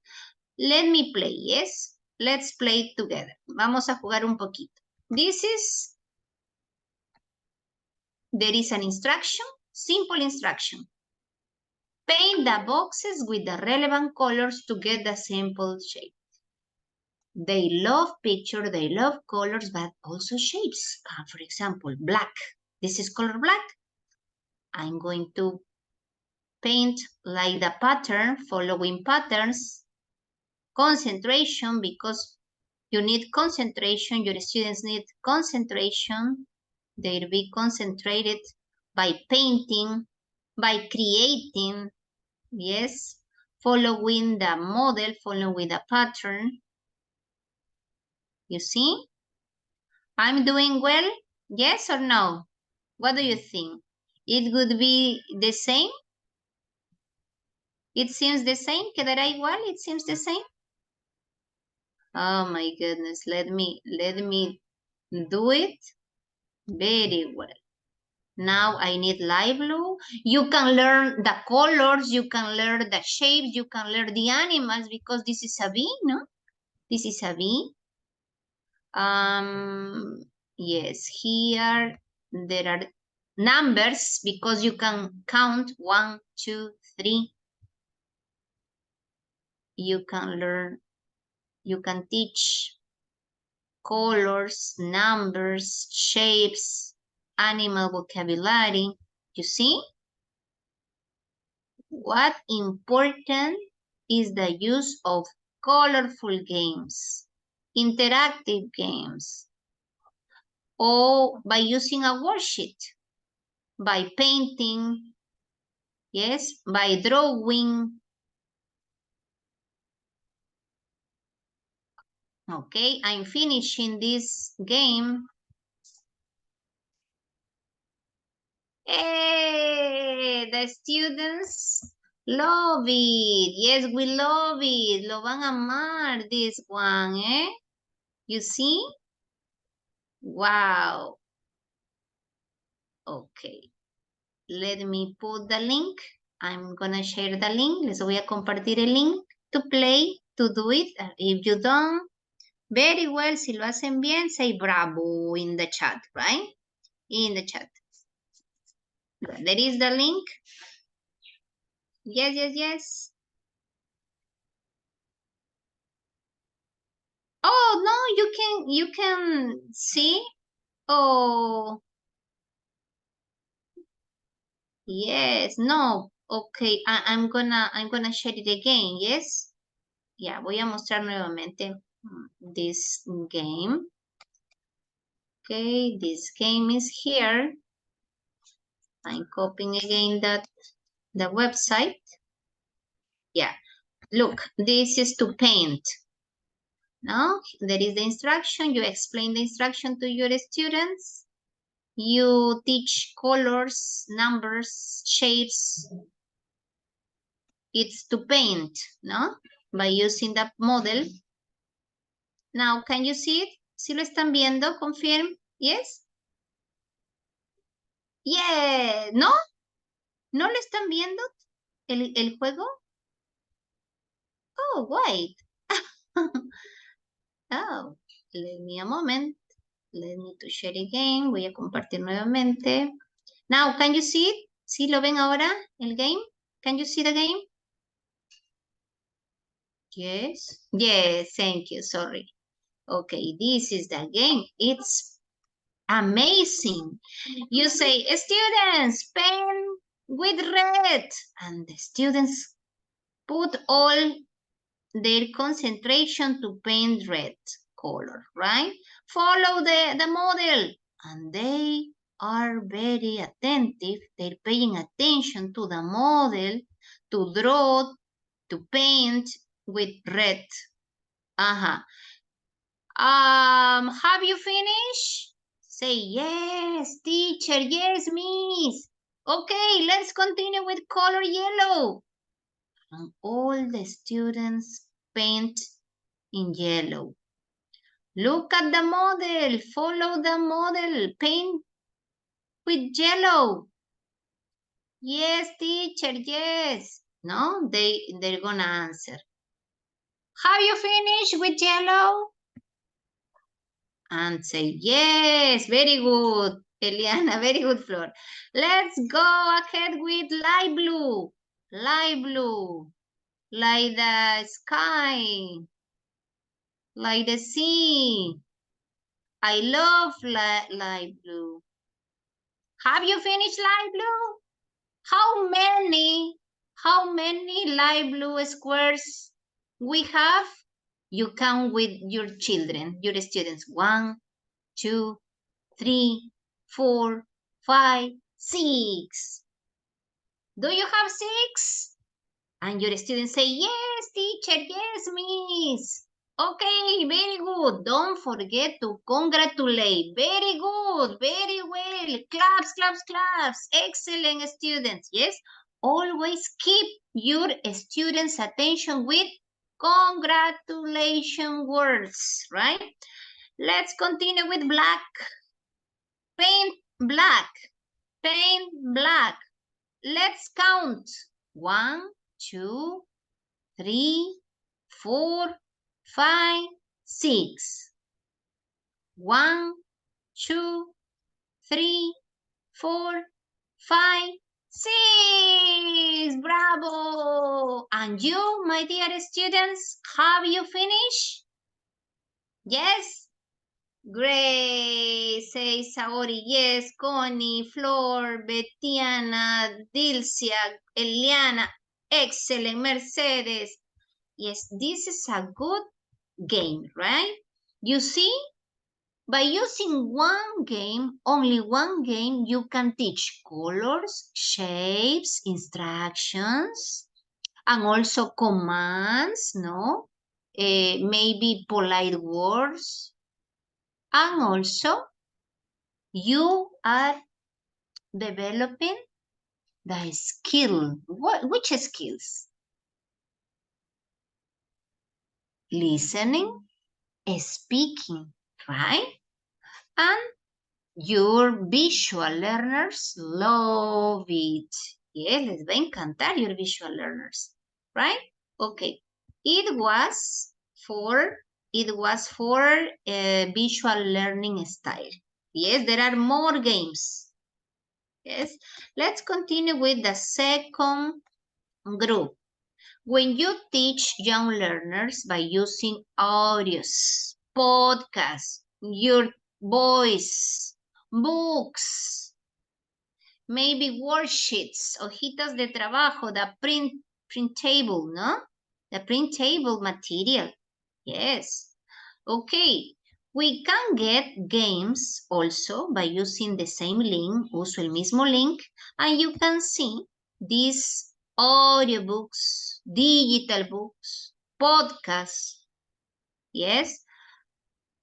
Let me play, yes? Let's play together. Vamos a jugar un poquito. There is an instruction, simple instruction. Paint the boxes with the relevant colors to get the sample shape. They love picture, they love colors, but also shapes. For example, black. This is color black. I'm going to paint like the pattern, following patterns. Concentration, because you need concentration, your students need concentration. They'll be concentrated by painting, by creating, yes, following the model, following the pattern. You see? I'm doing well? Yes or no? What do you think? It would be the same? It seems the same? ¿Quedará igual? It seems the same? Oh my goodness, let me do it very well. Now I need light blue. You can learn the colors, you can learn the shapes, you can learn the animals because this is a bee, no? This is a bee. Yes, here there are numbers because you can count 1, 2, 3. You can learn, you can teach colors, numbers, shapes, animal vocabulary. You see? What important is the use of colorful games, interactive games, or by using a worksheet, by painting, yes, by drawing. Okay, I'm finishing this game. Hey, the students love it. Yes, we love it. Lo van a amar, this one, eh? You see? Wow. Okay. Let me put the link. I'm gonna share the link. Les voy a compartir el link to play, to do it. If you don't, very well. Si lo hacen bien, say bravo in the chat, right? In the chat. There is the link. Yes. Oh, no, you can see. Oh, yes, no. Okay, I'm gonna share it again, yes? Ya, voy a mostrar nuevamente this game. Okay, this game is here. I'm copying again the website. Yeah, look, this is to paint. No, there is the instruction. You explain the instruction to your students. You teach colors, numbers, shapes. It's to paint, no? By using the model. Now, can you see it? ¿Sí lo están viendo? Confirm. Yes? Yeah. ¿No? ¿No lo están viendo el juego? Oh, wait. Oh, let me a moment. Let me to share again. Voy a compartir nuevamente. Now, can you see it? ¿Sí lo ven ahora, el game? Can you see the game? Yes. Yes, thank you. Sorry. Okay, this is the game. It's amazing. You say, students, paint with red. And the students put all their concentration to paint red color, right? Follow the model. And they are very attentive. They're paying attention to the model, to draw, to paint with red. Have you finished? Say yes, teacher, yes, miss. Okay, let's continue with color yellow. And all the students paint in yellow. Look at the model, follow the model, paint with yellow. Yes, teacher, yes. No, they're gonna answer. Have you finished with yellow? And say, yes, very good, Eliana, very good, Flor. Let's go ahead with light blue, like the sky, like the sea. I love light blue. Have you finished light blue? How many light blue squares we have? You count with your children, your students. 1, 2, 3, 4, 5, 6. Do you have 6? And your students say, yes, teacher, yes, miss. Okay, very good. Don't forget to congratulate. Very good, very well. Claps, claps, claps. Excellent, students. Yes, always keep your students' attention with congratulation words, right? Let's continue with black. Paint black. Paint black. Let's count. 1, 2, 3, 4, 5, 6. 1, 2, 3, 4, 5, 6. Bravo. And you, my dear students, have you finished? Yes? Great, say Saori, yes, Connie, Flor, Betiana, Dilcia, Eliana, excellent, Mercedes. Yes, this is a good game, right? You see, by using one game, only one game, you can teach colors, shapes, instructions, and also commands, no? Maybe polite words. And also, you are developing the skill. Which skills? Listening, speaking, right? And your visual learners love it. Yes, les va a encantar your visual learners, right? Okay. It was for visual learning style. Yes, there are more games. Yes, let's continue with the second group. When you teach young learners by using audios, podcasts, your voice, books, maybe worksheets, hojitas de trabajo, the printable, no? The printable material. Yes. Okay. We can get games also by using the same link. Uso el mismo link. And you can see these audiobooks, digital books, podcasts. Yes.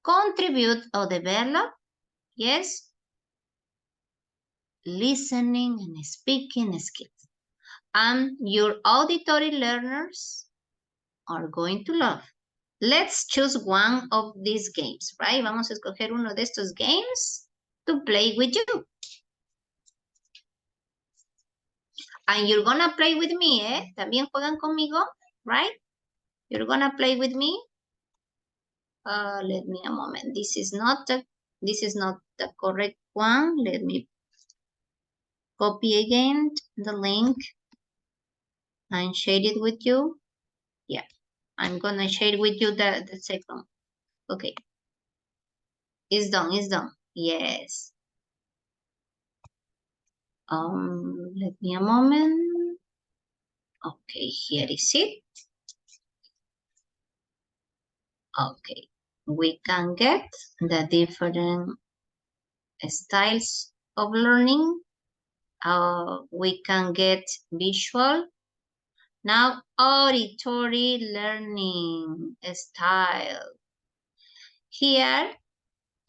Contribute or develop. Yes. Listening and speaking skills. And your auditory learners are going to love. Let's choose one of these games, right? Vamos a escoger uno de estos games to play with you. And you're gonna play with me, ¿eh? También juegan conmigo, right? You're gonna play with me. Let me a moment. This is not the correct one. Let me copy again the link and share it with you. Yeah, I'm gonna share with you the second. Okay. It's done, it's done. Yes. Let me a moment. Okay, here is it. Okay, we can get the different styles of learning. We can get visual. Now, auditory learning style. Here,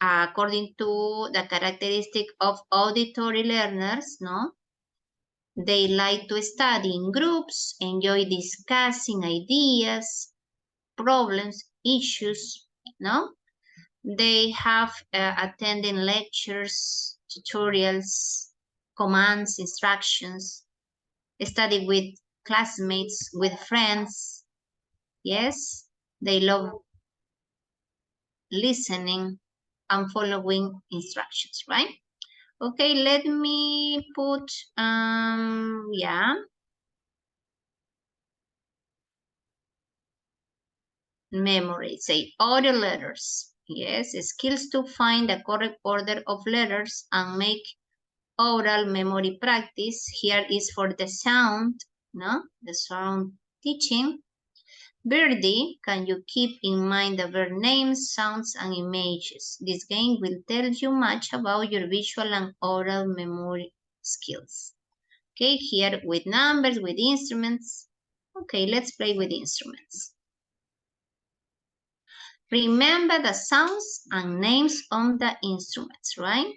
according to the characteristic of auditory learners, no? They like to study in groups, enjoy discussing ideas, problems, issues, no? They have attending lectures, tutorials, commands, instructions, study with classmates, with friends. Yes, they love listening and following instructions, right? Okay, let me put, yeah. Memory, say audio letters. Yes, skills to find the correct order of letters and make oral memory practice. Here is for the sound, no? The sound teaching. Birdie, can you keep in mind the bird names, sounds, and images? This game will tell you much about your visual and oral memory skills. Okay, here with numbers, with instruments. Okay, let's play with instruments. Remember the sounds and names on the instruments, right?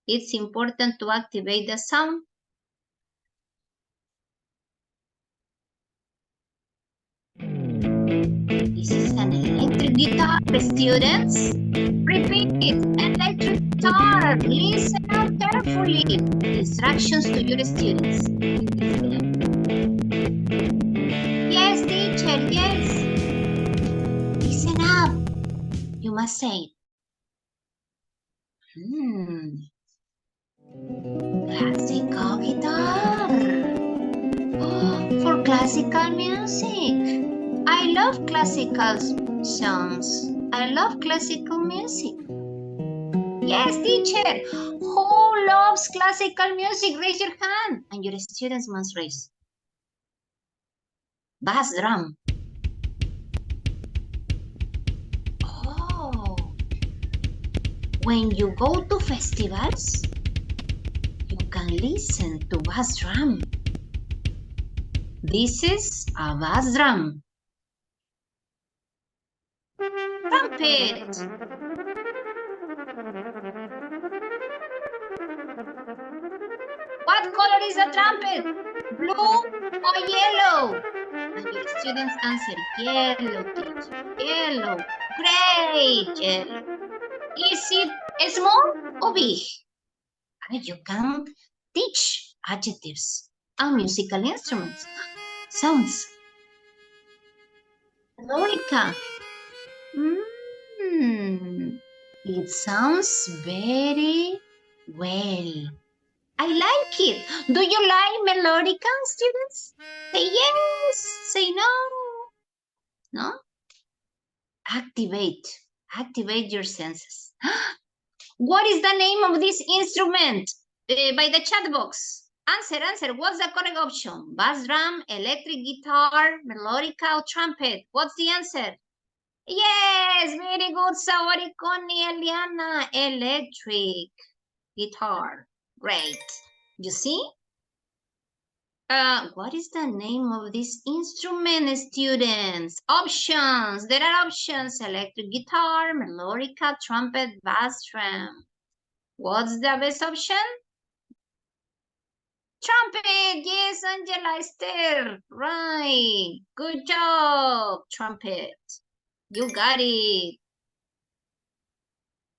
It's important to activate the sound. This is an electric guitar, students. Repeat it, electric guitar. Listen up carefully. Instructions to your students. Yes, teacher, yes. Listen up. You must say, classical guitar. Oh, for classical music. I love classical songs. I love classical music. Yes, teacher. Who loves classical music? Raise your hand. And your students must raise. Bass drum. Oh. When you go to festivals, you can listen to bass drum. This is a bass drum. Trumpet. What color is the trumpet? Blue or yellow? And your students answer, yellow, teacher, yellow. Great, yellow. Is it small or big? And you can teach adjectives and musical instruments. Sounds. Lorica. It sounds very well. I like it. Do you like melodica, students? Say yes, say no. No? Activate your senses. What is the name of this instrument? By the chat box. Answer. What's the correct option? Bass drum, electric guitar, melodica, or trumpet? What's the answer? Yes, very good, Saori, Connie, Eliana. Electric guitar. Great. You see? What is the name of this instrument, students? Options. There are options. Electric guitar, melodica, trumpet, bass drum. What's the best option? Trumpet. Yes, Angela Esther. Right. Good job. Trumpet. You got it.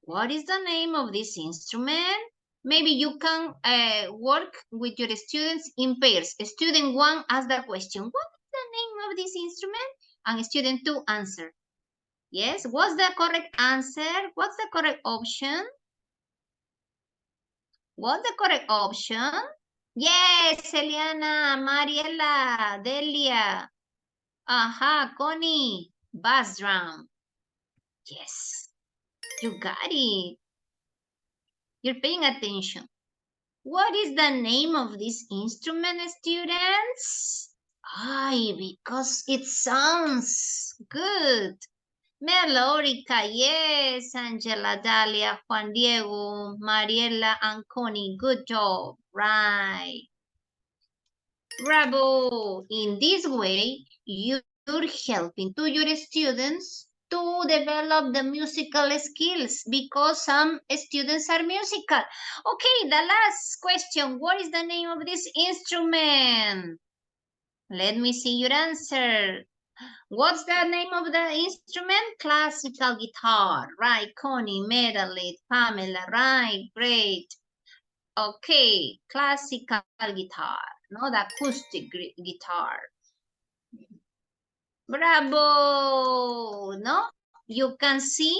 What is the name of this instrument? Maybe you can work with your students in pairs. Student 1 ask the question, what is the name of this instrument? And student 2 answer. Yes, what's the correct answer? What's the correct option? What's the correct option? Yes, Eliana, Mariela, Delia. Aha, Connie, bass drum. Yes, you got it. You're paying attention. What is the name of this instrument, students? Ay, because it sounds good. Melodica, yes. Angela, Dalia, Juan Diego, Mariela, and Connie. Good job. Right. Bravo. In this way, you're helping to your students to develop the musical skills because some students are musical. Okay, the last question. What is the name of this instrument? Let me see your answer. What's the name of the instrument? Classical guitar. Right, Connie, Medalit, Pamela. Right, great. Okay, classical guitar, no, the acoustic guitar. Bravo! No, you can see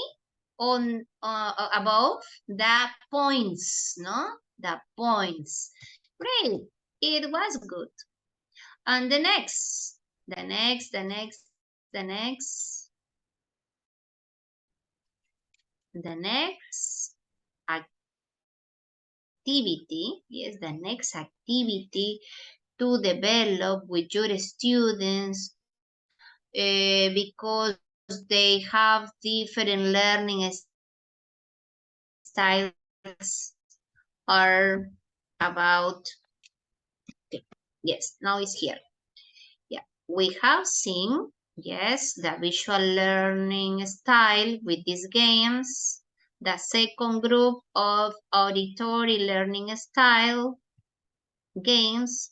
on above the points, no, the points. Great, it was good. And the next activity, yes, the next activity to develop with your students because they have different learning styles are about, yes, now it's here. Yeah, we have seen, yes, the visual learning style with these games. The second group of auditory learning style games.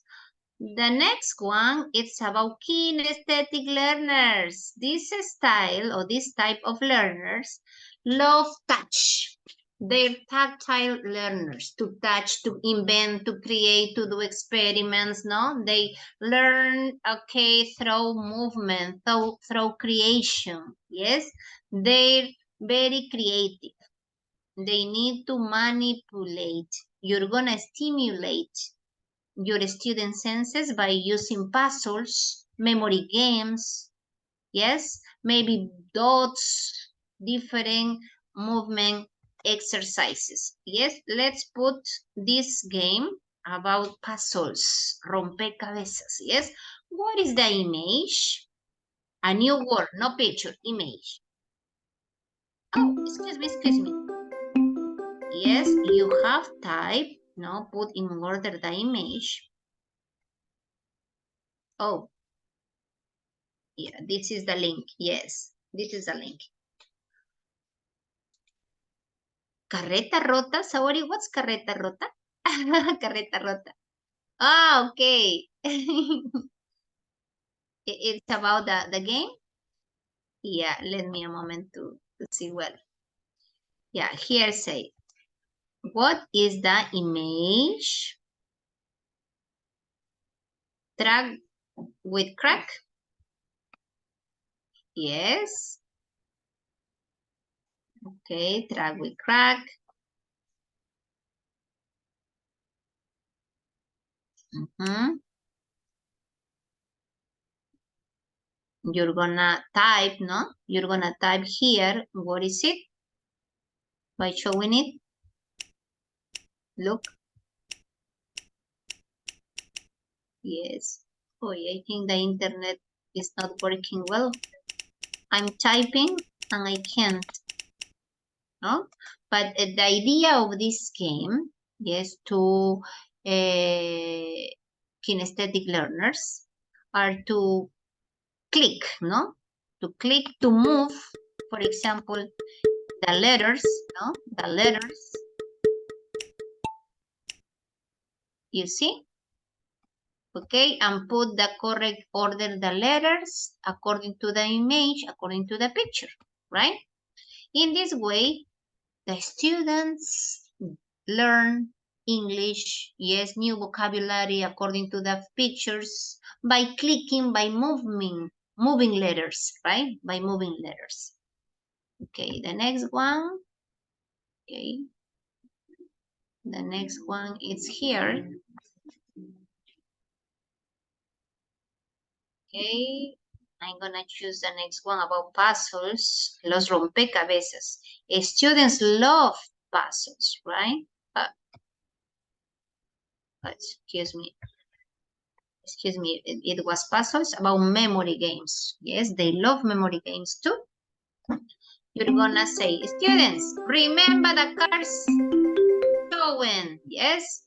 The next one, it's about kinesthetic learners. This style or this type of learners love touch. They're tactile learners, to touch, to invent, to create, to do experiments, no? They learn, okay, through movement, through creation, yes? They're very creative. They need to manipulate. You're gonna stimulate your student senses by using puzzles, memory games, yes, maybe dots, different movement exercises. Yes, let's put this game about puzzles, rompecabezas, yes. What is the image? A new word, no picture, image. Oh, excuse me. Yes, you have type, no, put in order the image. Oh, yeah, this is the link. Yes, this is the link. Carreta rota. Saori, what's carreta rota? Carreta rota. Ah, okay. It's about the game? Yeah, let me a moment to see well. Yeah, here say, what is the image? Track with crack? Yes. Okay, track with crack. You're gonna type, no? You're gonna type here, what is it? By showing it. Look. Yes. Oh, I think the internet is not working well. I'm typing and I can't, no? But the idea of this game is to kinesthetic learners are to click, no? To click, to move, for example, the letters, no? The letters, you see? Okay, and put the correct order the letters according to the image, according to the picture, right? In this way, the students learn English, yes, new vocabulary according to the pictures by clicking, by moving letters, right? By moving letters. Okay, the next one. Okay, the next one is here. Okay, I'm gonna choose the next one about puzzles. Los rompecabezas. Students love puzzles, right? Excuse me. Excuse me, it was puzzles about memory games. Yes, they love memory games too. You're gonna say, students, remember the cards showing. Yes,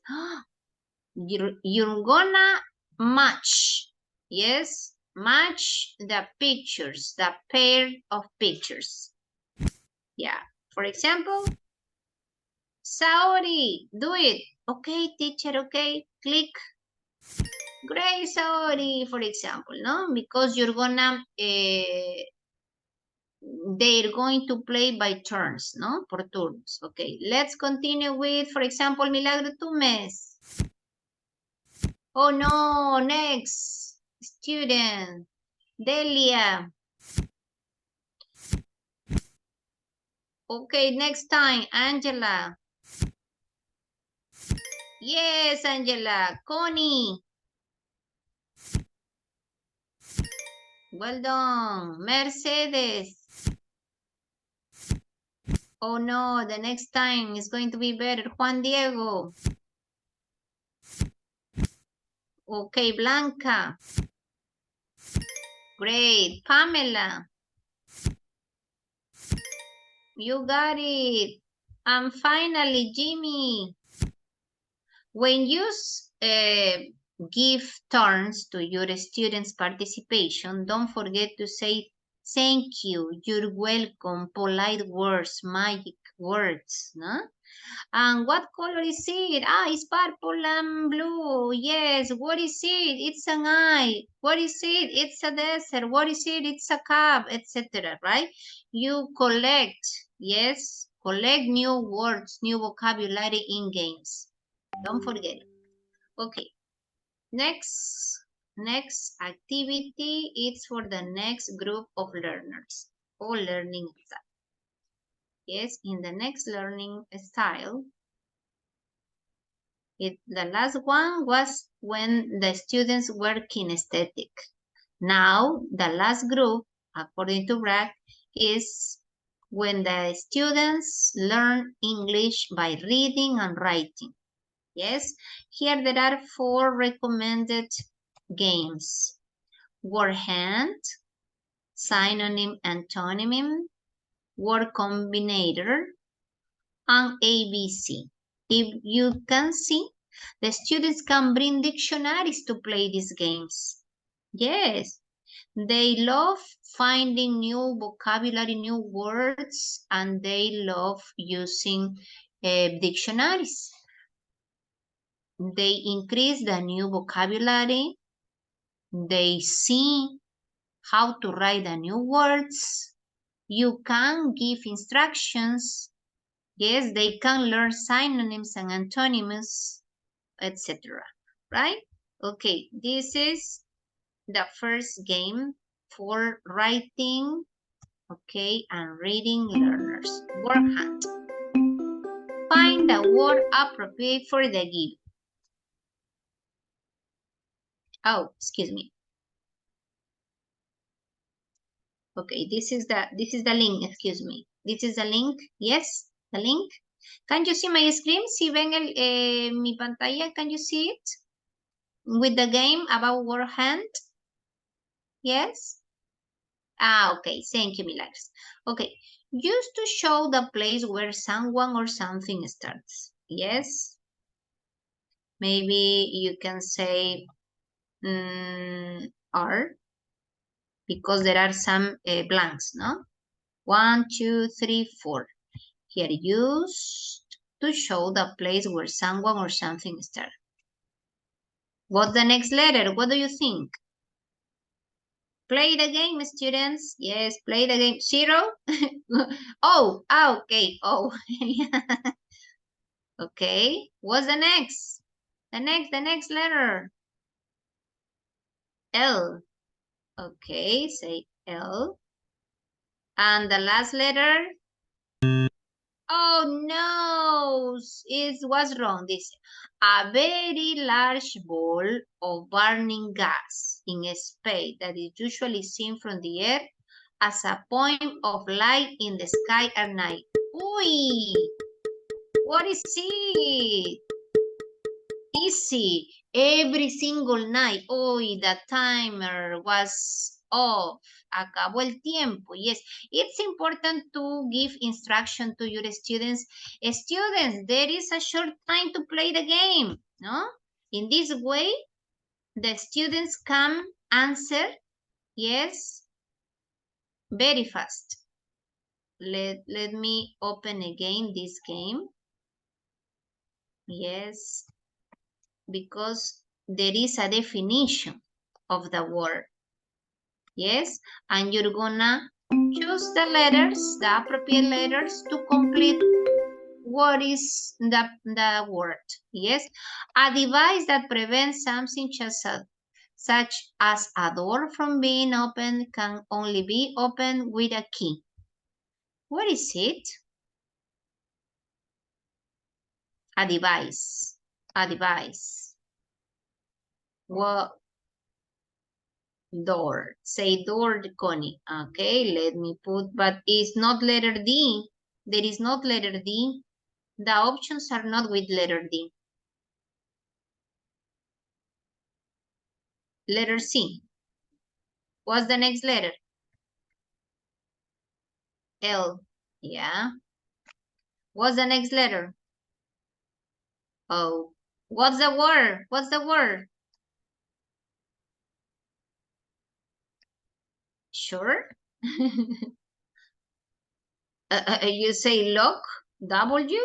you're gonna match. Yes, match the pictures, the pair of pictures. Yeah, for example, Saori, do it. Okay, teacher, okay, click. Great, Saori, for example, no? Because you're gonna they're going to play by turns, no? Por turnos. Okay, let's continue with, for example, Milagro Tumes. Oh no, next student, Delia. Okay, next time, Angela. Yes, Angela. Connie. Well done. Mercedes. Oh no, the next time is going to be better. Juan Diego. Okay, Blanca. Great. Pamela. You got it. And finally, Jimmy. When you give turns to your students' participation, don't forget to say thank you, you're welcome, polite words, magic words, no? And what color is it? Ah, it's purple and blue. Yes. What is it? It's an eye. What is it? It's a desert. What is it? It's a cup, etc. Right? You collect, yes, collect new words, new vocabulary in games. Don't forget it. Okay. Next activity is for the next group of learners or learning style. Yes, in the next learning style, the last one was when the students were kinesthetic. Now, the last group, according to Bragg, is when the students learn English by reading and writing. Yes, here there are 4 recommended games. Word hand, synonym, antonym, word combinator, and ABC. If you can see, the students can bring dictionaries to play these games. Yes, they love finding new vocabulary, new words, and they love using dictionaries. They increase the new vocabulary. They see how to write the new words. You can give instructions. Yes, they can learn synonyms and antonyms, etc. Right? Okay, this is the first game for writing, okay, and reading learners. Word hunt. Find the word appropriate for the given. Oh, excuse me. Okay, this is the link, excuse me. This is the link, yes, the link. Can you see my screen? Si ven mi pantalla, can you see it? With the game about word hunt? Yes? Okay. Thank you, Milagros. Okay. Used to show the place where someone or something starts. Yes. Maybe you can say are, because there are some blanks, no? 1, 2, 3, 4. Here, used to show the place where someone or something starts. What's the next letter? What do you think? Play the game, students. Yes, play the game. 0? Oh, okay. Oh, okay. What's the next? The next letter. L. Okay, say L. And the last letter? Oh no, it was wrong. This a very large ball of burning gas in space that is usually seen from the earth as a point of light in the sky at night. Uy, what is it? Easy. Every single night. Uy, the timer was off. Acabó el tiempo. Yes, it's important to give instruction to your students. Students, there is a short time to play the game. No? In this way, the students can answer, yes, very fast. Let me open again this game. Yes, because there is a definition of the word. Yes, and you're gonna choose the letters, the appropriate letters to complete what is the word. Yes, a device that prevents something such as a door from being opened can only be opened with a key. What is it? A device. A device. What? Door. Say door, Connie. Okay, let me put, but it's not letter D. There is not letter D. The options are not with letter D. Letter C. What's the next letter? L. Yeah. What's the next letter? O. What's the word? What's the word? Sure. You say lock? W?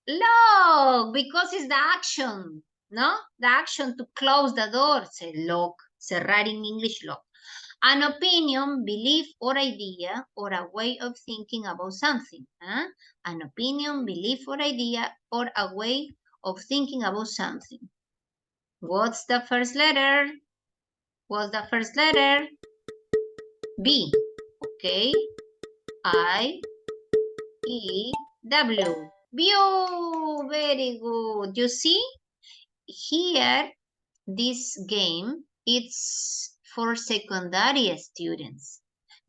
Lock, because it's the action, no? The action to close the door, say lock, cerrar in English, lock. An opinion, belief, or idea, or a way of thinking about something. Huh? An opinion, belief, or idea, or a way of thinking about something. What's the first letter? What's the first letter? B. Okay. I, E, W. View. Very good. You see? Here, this game, it's for secondary students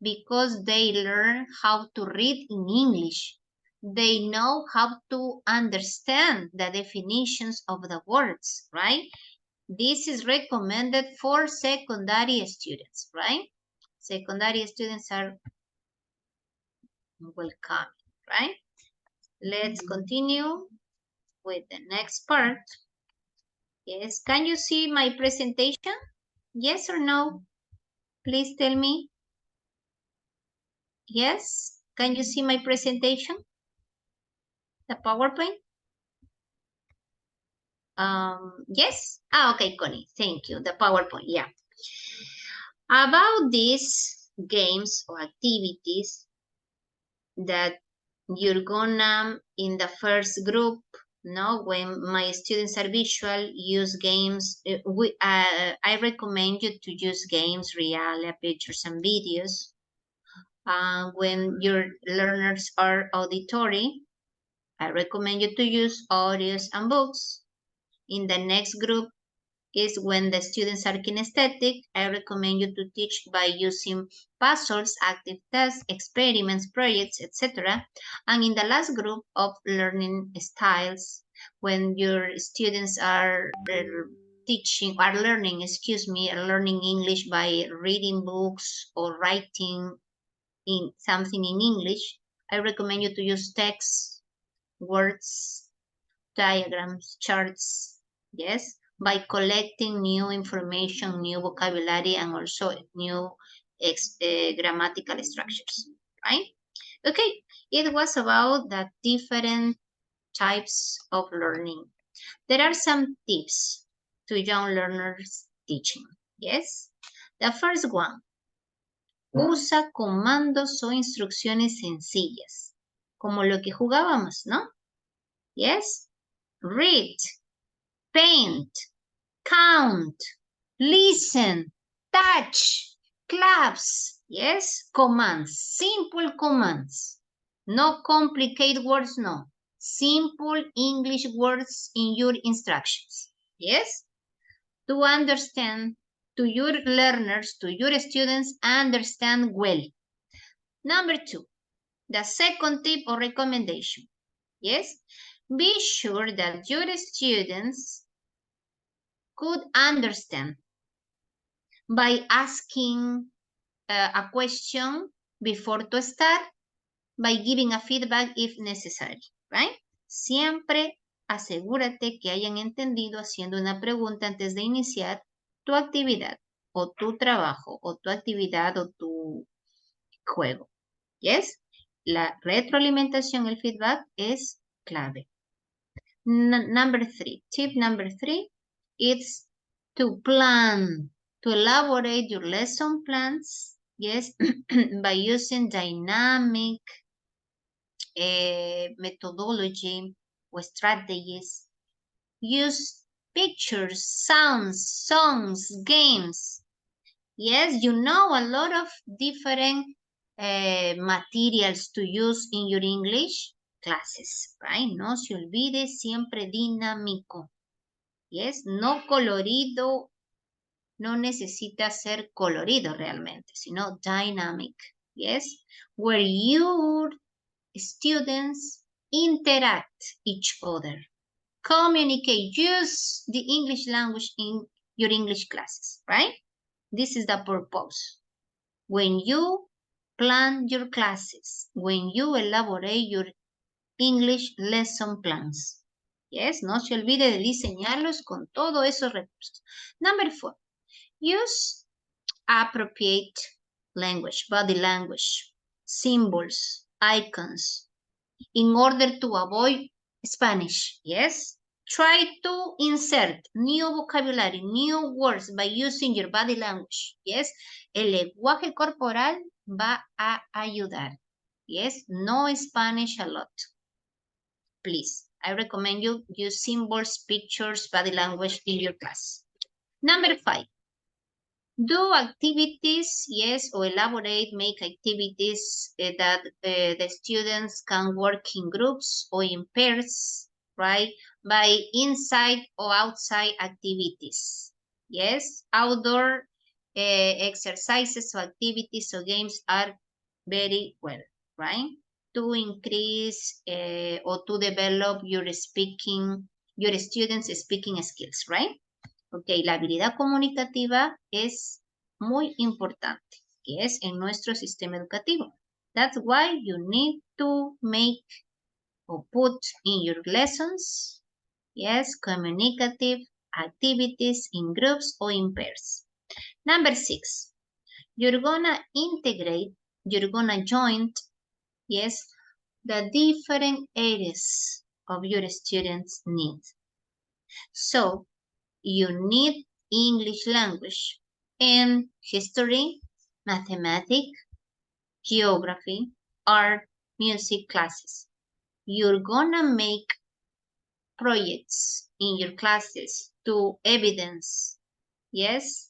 because they learn how to read in English. They know how to understand the definitions of the words, right? This is recommended for secondary students, right? Secondary students are welcome, right? Let's continue with the next part. Yes, can you see my presentation? Yes or no? Please tell me. Yes, can you see my presentation? The PowerPoint? Yes? Okay, Connie, thank you. The PowerPoint, yeah. About these games or activities that you're gonna, in the first group, no, when my students are visual, use games. I recommend you to use games, real pictures and videos. When your learners are auditory, I recommend you to use audios and books. In the next group is when the students are kinesthetic. I recommend you to teach by using puzzles, active tests, experiments, projects, etc. And in the last group of learning styles, when your students are teaching, are learning, are learning English by reading books or writing in something in English, I recommend you to use text, words, diagrams, charts, yes, by collecting new information, new vocabulary, and also new grammatical structures, right? Okay, it was about the different types of learning. There are some tips to young learners teaching, yes? The first one, usa comandos o instrucciones sencillas, como lo que jugábamos, ¿no? Yes, read, paint, count, listen, touch, claps, yes, commands, simple commands, no complicated words, no, simple English words in your instructions, yes, to understand, to your learners, to your students, understand well. Number 2, the second tip or recommendation, yes, be sure that your students could understand by asking a question before to start, by giving a feedback if necessary, right? Siempre asegúrate que hayan entendido haciendo una pregunta antes de iniciar tu actividad o tu trabajo o tu actividad o tu juego. Yes? La retroalimentación, el feedback es clave. Number 3, tip number 3, it's to plan, to elaborate your lesson plans, yes, by using dynamic methodology or strategies. Use pictures, sounds, songs, games. Yes, you know a lot of different materials to use in your English classes, right? No se olvide, siempre dinámico. Yes, no colorido, no necesita ser colorido realmente, sino dynamic. Yes, where your students interact each other, communicate, use the English language in your English classes, right? This is the purpose. When you plan your classes, when you elaborate your English lesson plans. Yes, no se olvide de diseñarlos con todos esos recursos. Number 4, use appropriate language, body language, symbols, icons, in order to avoid Spanish. Yes, try to insert new vocabulary, new words by using your body language. Yes, el lenguaje corporal va a ayudar. Yes, no Spanish a lot. Please, I recommend you use symbols, pictures, body language in your class. Number 5, do activities, yes, or elaborate, make activities that the students can work in groups or in pairs, right? By inside or outside activities. Yes, outdoor exercises or activities or games are very well, right? To increase or to develop your students' speaking skills, right? Ok, la habilidad comunicativa es muy importante, que es en nuestro sistema educativo. That's why you need to make or put in your lessons, yes, communicative activities in groups or in pairs. Number 6, you're gonna integrate, you're gonna join, yes, the different areas of your students' needs. So, you need English language and history, mathematics, geography, art, music classes. You're gonna make projects in your classes to evidence, yes,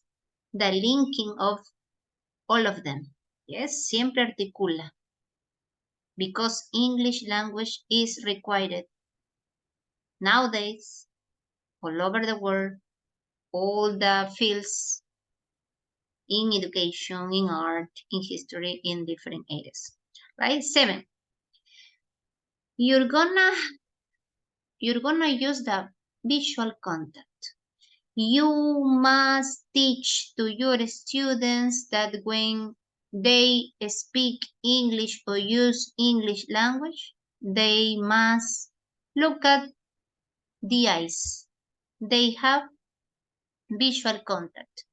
the linking of all of them. Yes, siempre articula. Because English language is required nowadays all over the world, all the fields in education, in art, in history, in different areas, right? 7, you're gonna use the visual content. You must teach to your students that when they speak English or use English language, they must look at the eyes. They have visual contact.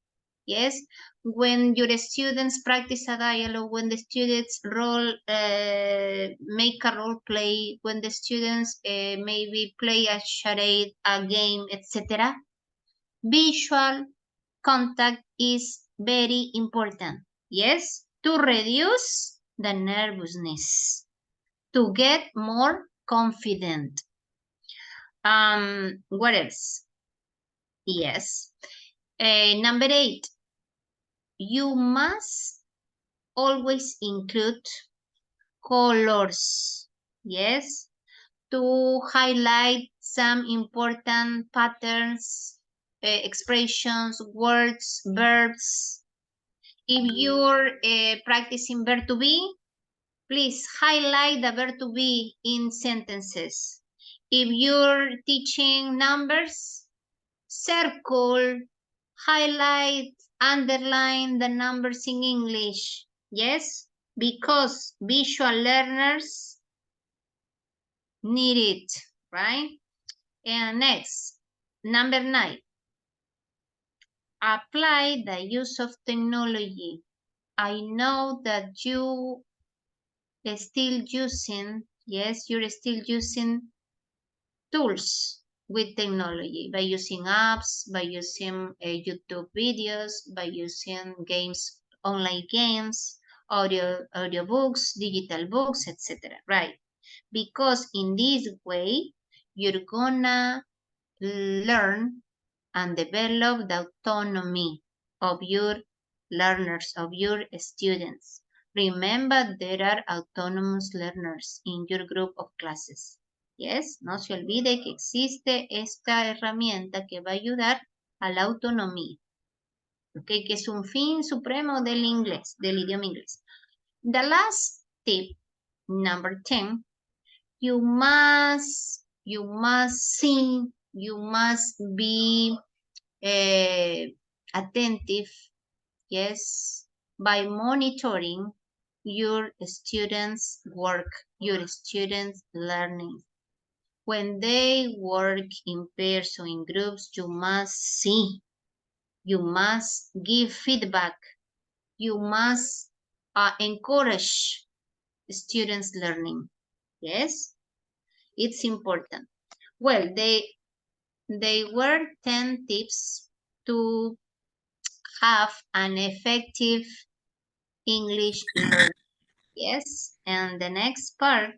Yes, when your students practice a dialogue, when the students make a role play, when the students maybe play a charade, a game, etc., visual contact is very important. Yes, to reduce the nervousness, to get more confident. What else? Yes. Number 8, you must always include colors. Yes, to highlight some important patterns, expressions, words, verbs. If you're practicing verb to be, please highlight the verb to be in sentences. If you're teaching numbers, circle, highlight, underline the numbers in English. Yes, because visual learners need it, right? And next, number 9, apply the use of technology. I know that you are still using, yes, you're still using tools with technology by using apps, by using YouTube videos, by using games, online games, audiobooks, digital books, etc. Right? Because in this way, you're gonna learn and develop the autonomy of your learners, of your students. Remember, there are autonomous learners in your group of classes. Yes, no se olvide que existe esta herramienta que va a ayudar a la autonomía. Okay, que es un fin supremo del inglés, del idioma inglés. The last tip, number 10, you must sing, you must be attentive, yes, by monitoring your students' work, your students' learning. When they work in pairs or in groups, you must see, you must give feedback, you must encourage students' learning. Yes, it's important. Well, they were 10 tips to have an effective English learning. Yes, and the next part,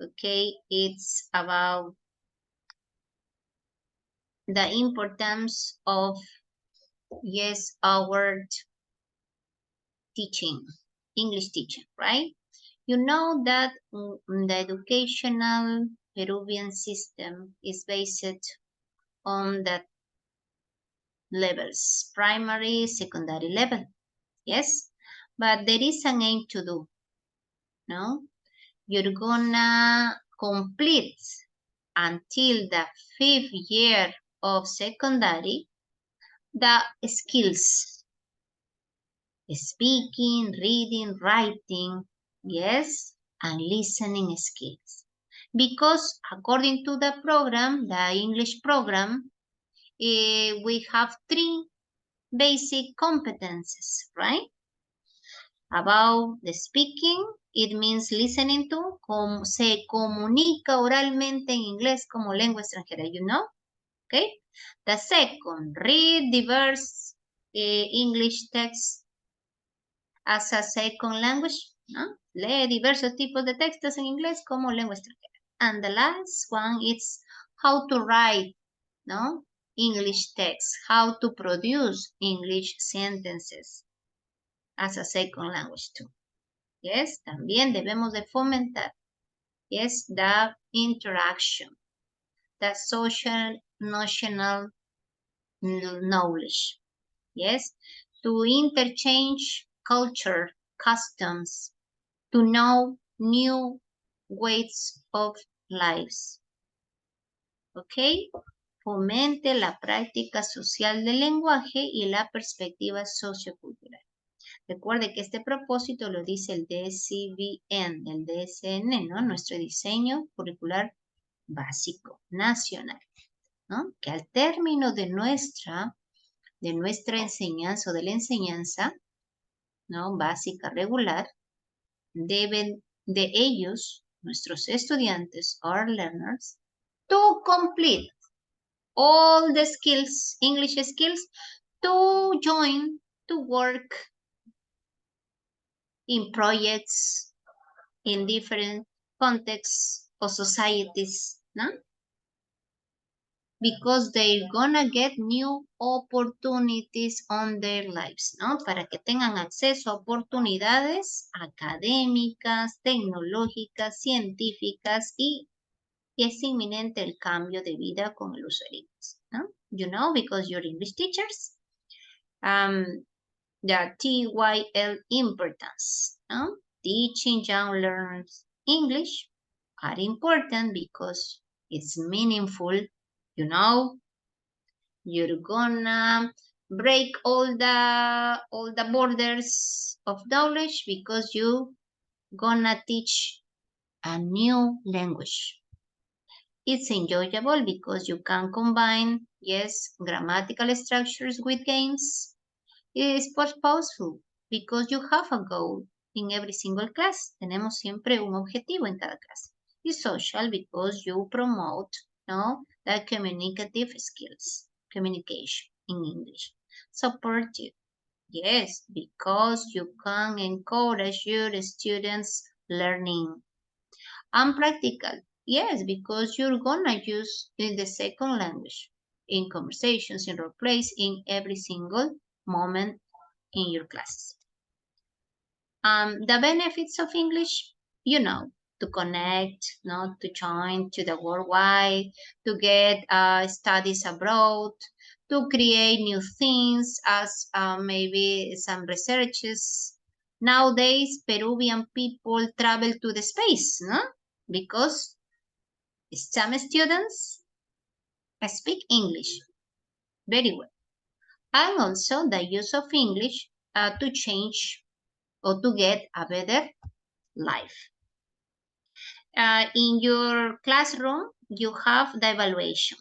okay, it's about the importance of, yes, our teaching, English teaching, right? You know that the educational Peruvian system is based on the levels, primary, secondary level, yes? But there is an aim to do, no? You're gonna complete until the 5th year of secondary the skills, speaking, reading, writing, yes, and listening skills. Because according to the program, the English program, we have 3 basic competences, right? About the speaking, it means listening to, se comunica oralmente en inglés como lengua extranjera, you know? Okay. The second, read diverse English texts as a second language, ¿no? Lee diversos tipos de textos en inglés como lengua extranjera. And the last one is how to write, ¿no? English text, how to produce English sentences as a second language too. Yes, también debemos de fomentar, yes, the interaction, the social notional knowledge, yes, to interchange culture, customs, to know new ways of lives. Okay, fomente la práctica social del lenguaje y la perspectiva sociocultural. Recuerde que este propósito lo dice el DSBN, el DSN, ¿no? Nuestro diseño curricular básico nacional, ¿no? Que al término de nuestra enseñanza o de la enseñanza, ¿no? Básica regular, deben de ellos, nuestros estudiantes, our learners, to complete all the skills, English skills, to join, to work in projects, in different contexts or societies, ¿no? Because they're gonna get new opportunities on their lives, ¿no? Para que tengan acceso a oportunidades académicas, tecnológicas, científicas y es inminente el cambio de vida con el uso del inglés, ¿no? You know, because you're English teachers, the TYL importance, ¿no? Teaching young learners English are important because it's meaningful, you know. You're gonna break all the borders of knowledge because you gonna teach a new language. It's enjoyable because you can combine, yes, grammatical structures with games. It is purposeful because you have a goal in every single class. Tenemos siempre un objetivo en cada clase. It's social because you promote, no, the communicative skills, communication in English. Supportive, yes, because you can encourage your students' learning. Unpractical, yes, because you're gonna use the second language in conversations, in role plays, in every single moment in your classes. The benefits of English, you know, to connect, not to join to the worldwide, to get studies abroad, to create new things as maybe some researches. Nowadays, Peruvian people travel to the space, no? Because some students speak English very well. And also the use of English to change or to get a better life. In your classroom, you have the evaluation.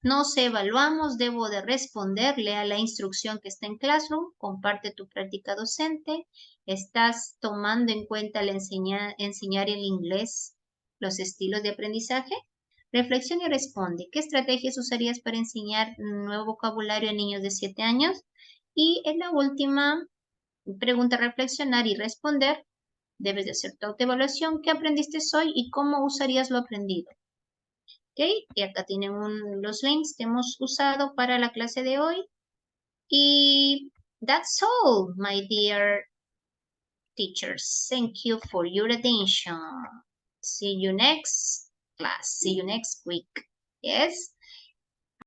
Nos evaluamos, debo de responderle a la instrucción que está en Classroom, comparte tu práctica docente, estás tomando en cuenta al enseñar el inglés, los estilos de aprendizaje. Reflexiona y responde. ¿Qué estrategias usarías para enseñar nuevo vocabulario a niños de 7 años? Y en la última pregunta, reflexionar y responder. Debes de hacer tu autoevaluación. ¿Qué aprendiste hoy y cómo usarías lo aprendido? ¿Ok? Y acá tienen los links que hemos usado para la clase de hoy. Y that's all, my dear teachers. Thank you for your attention. See you next class. See you next week. Yes?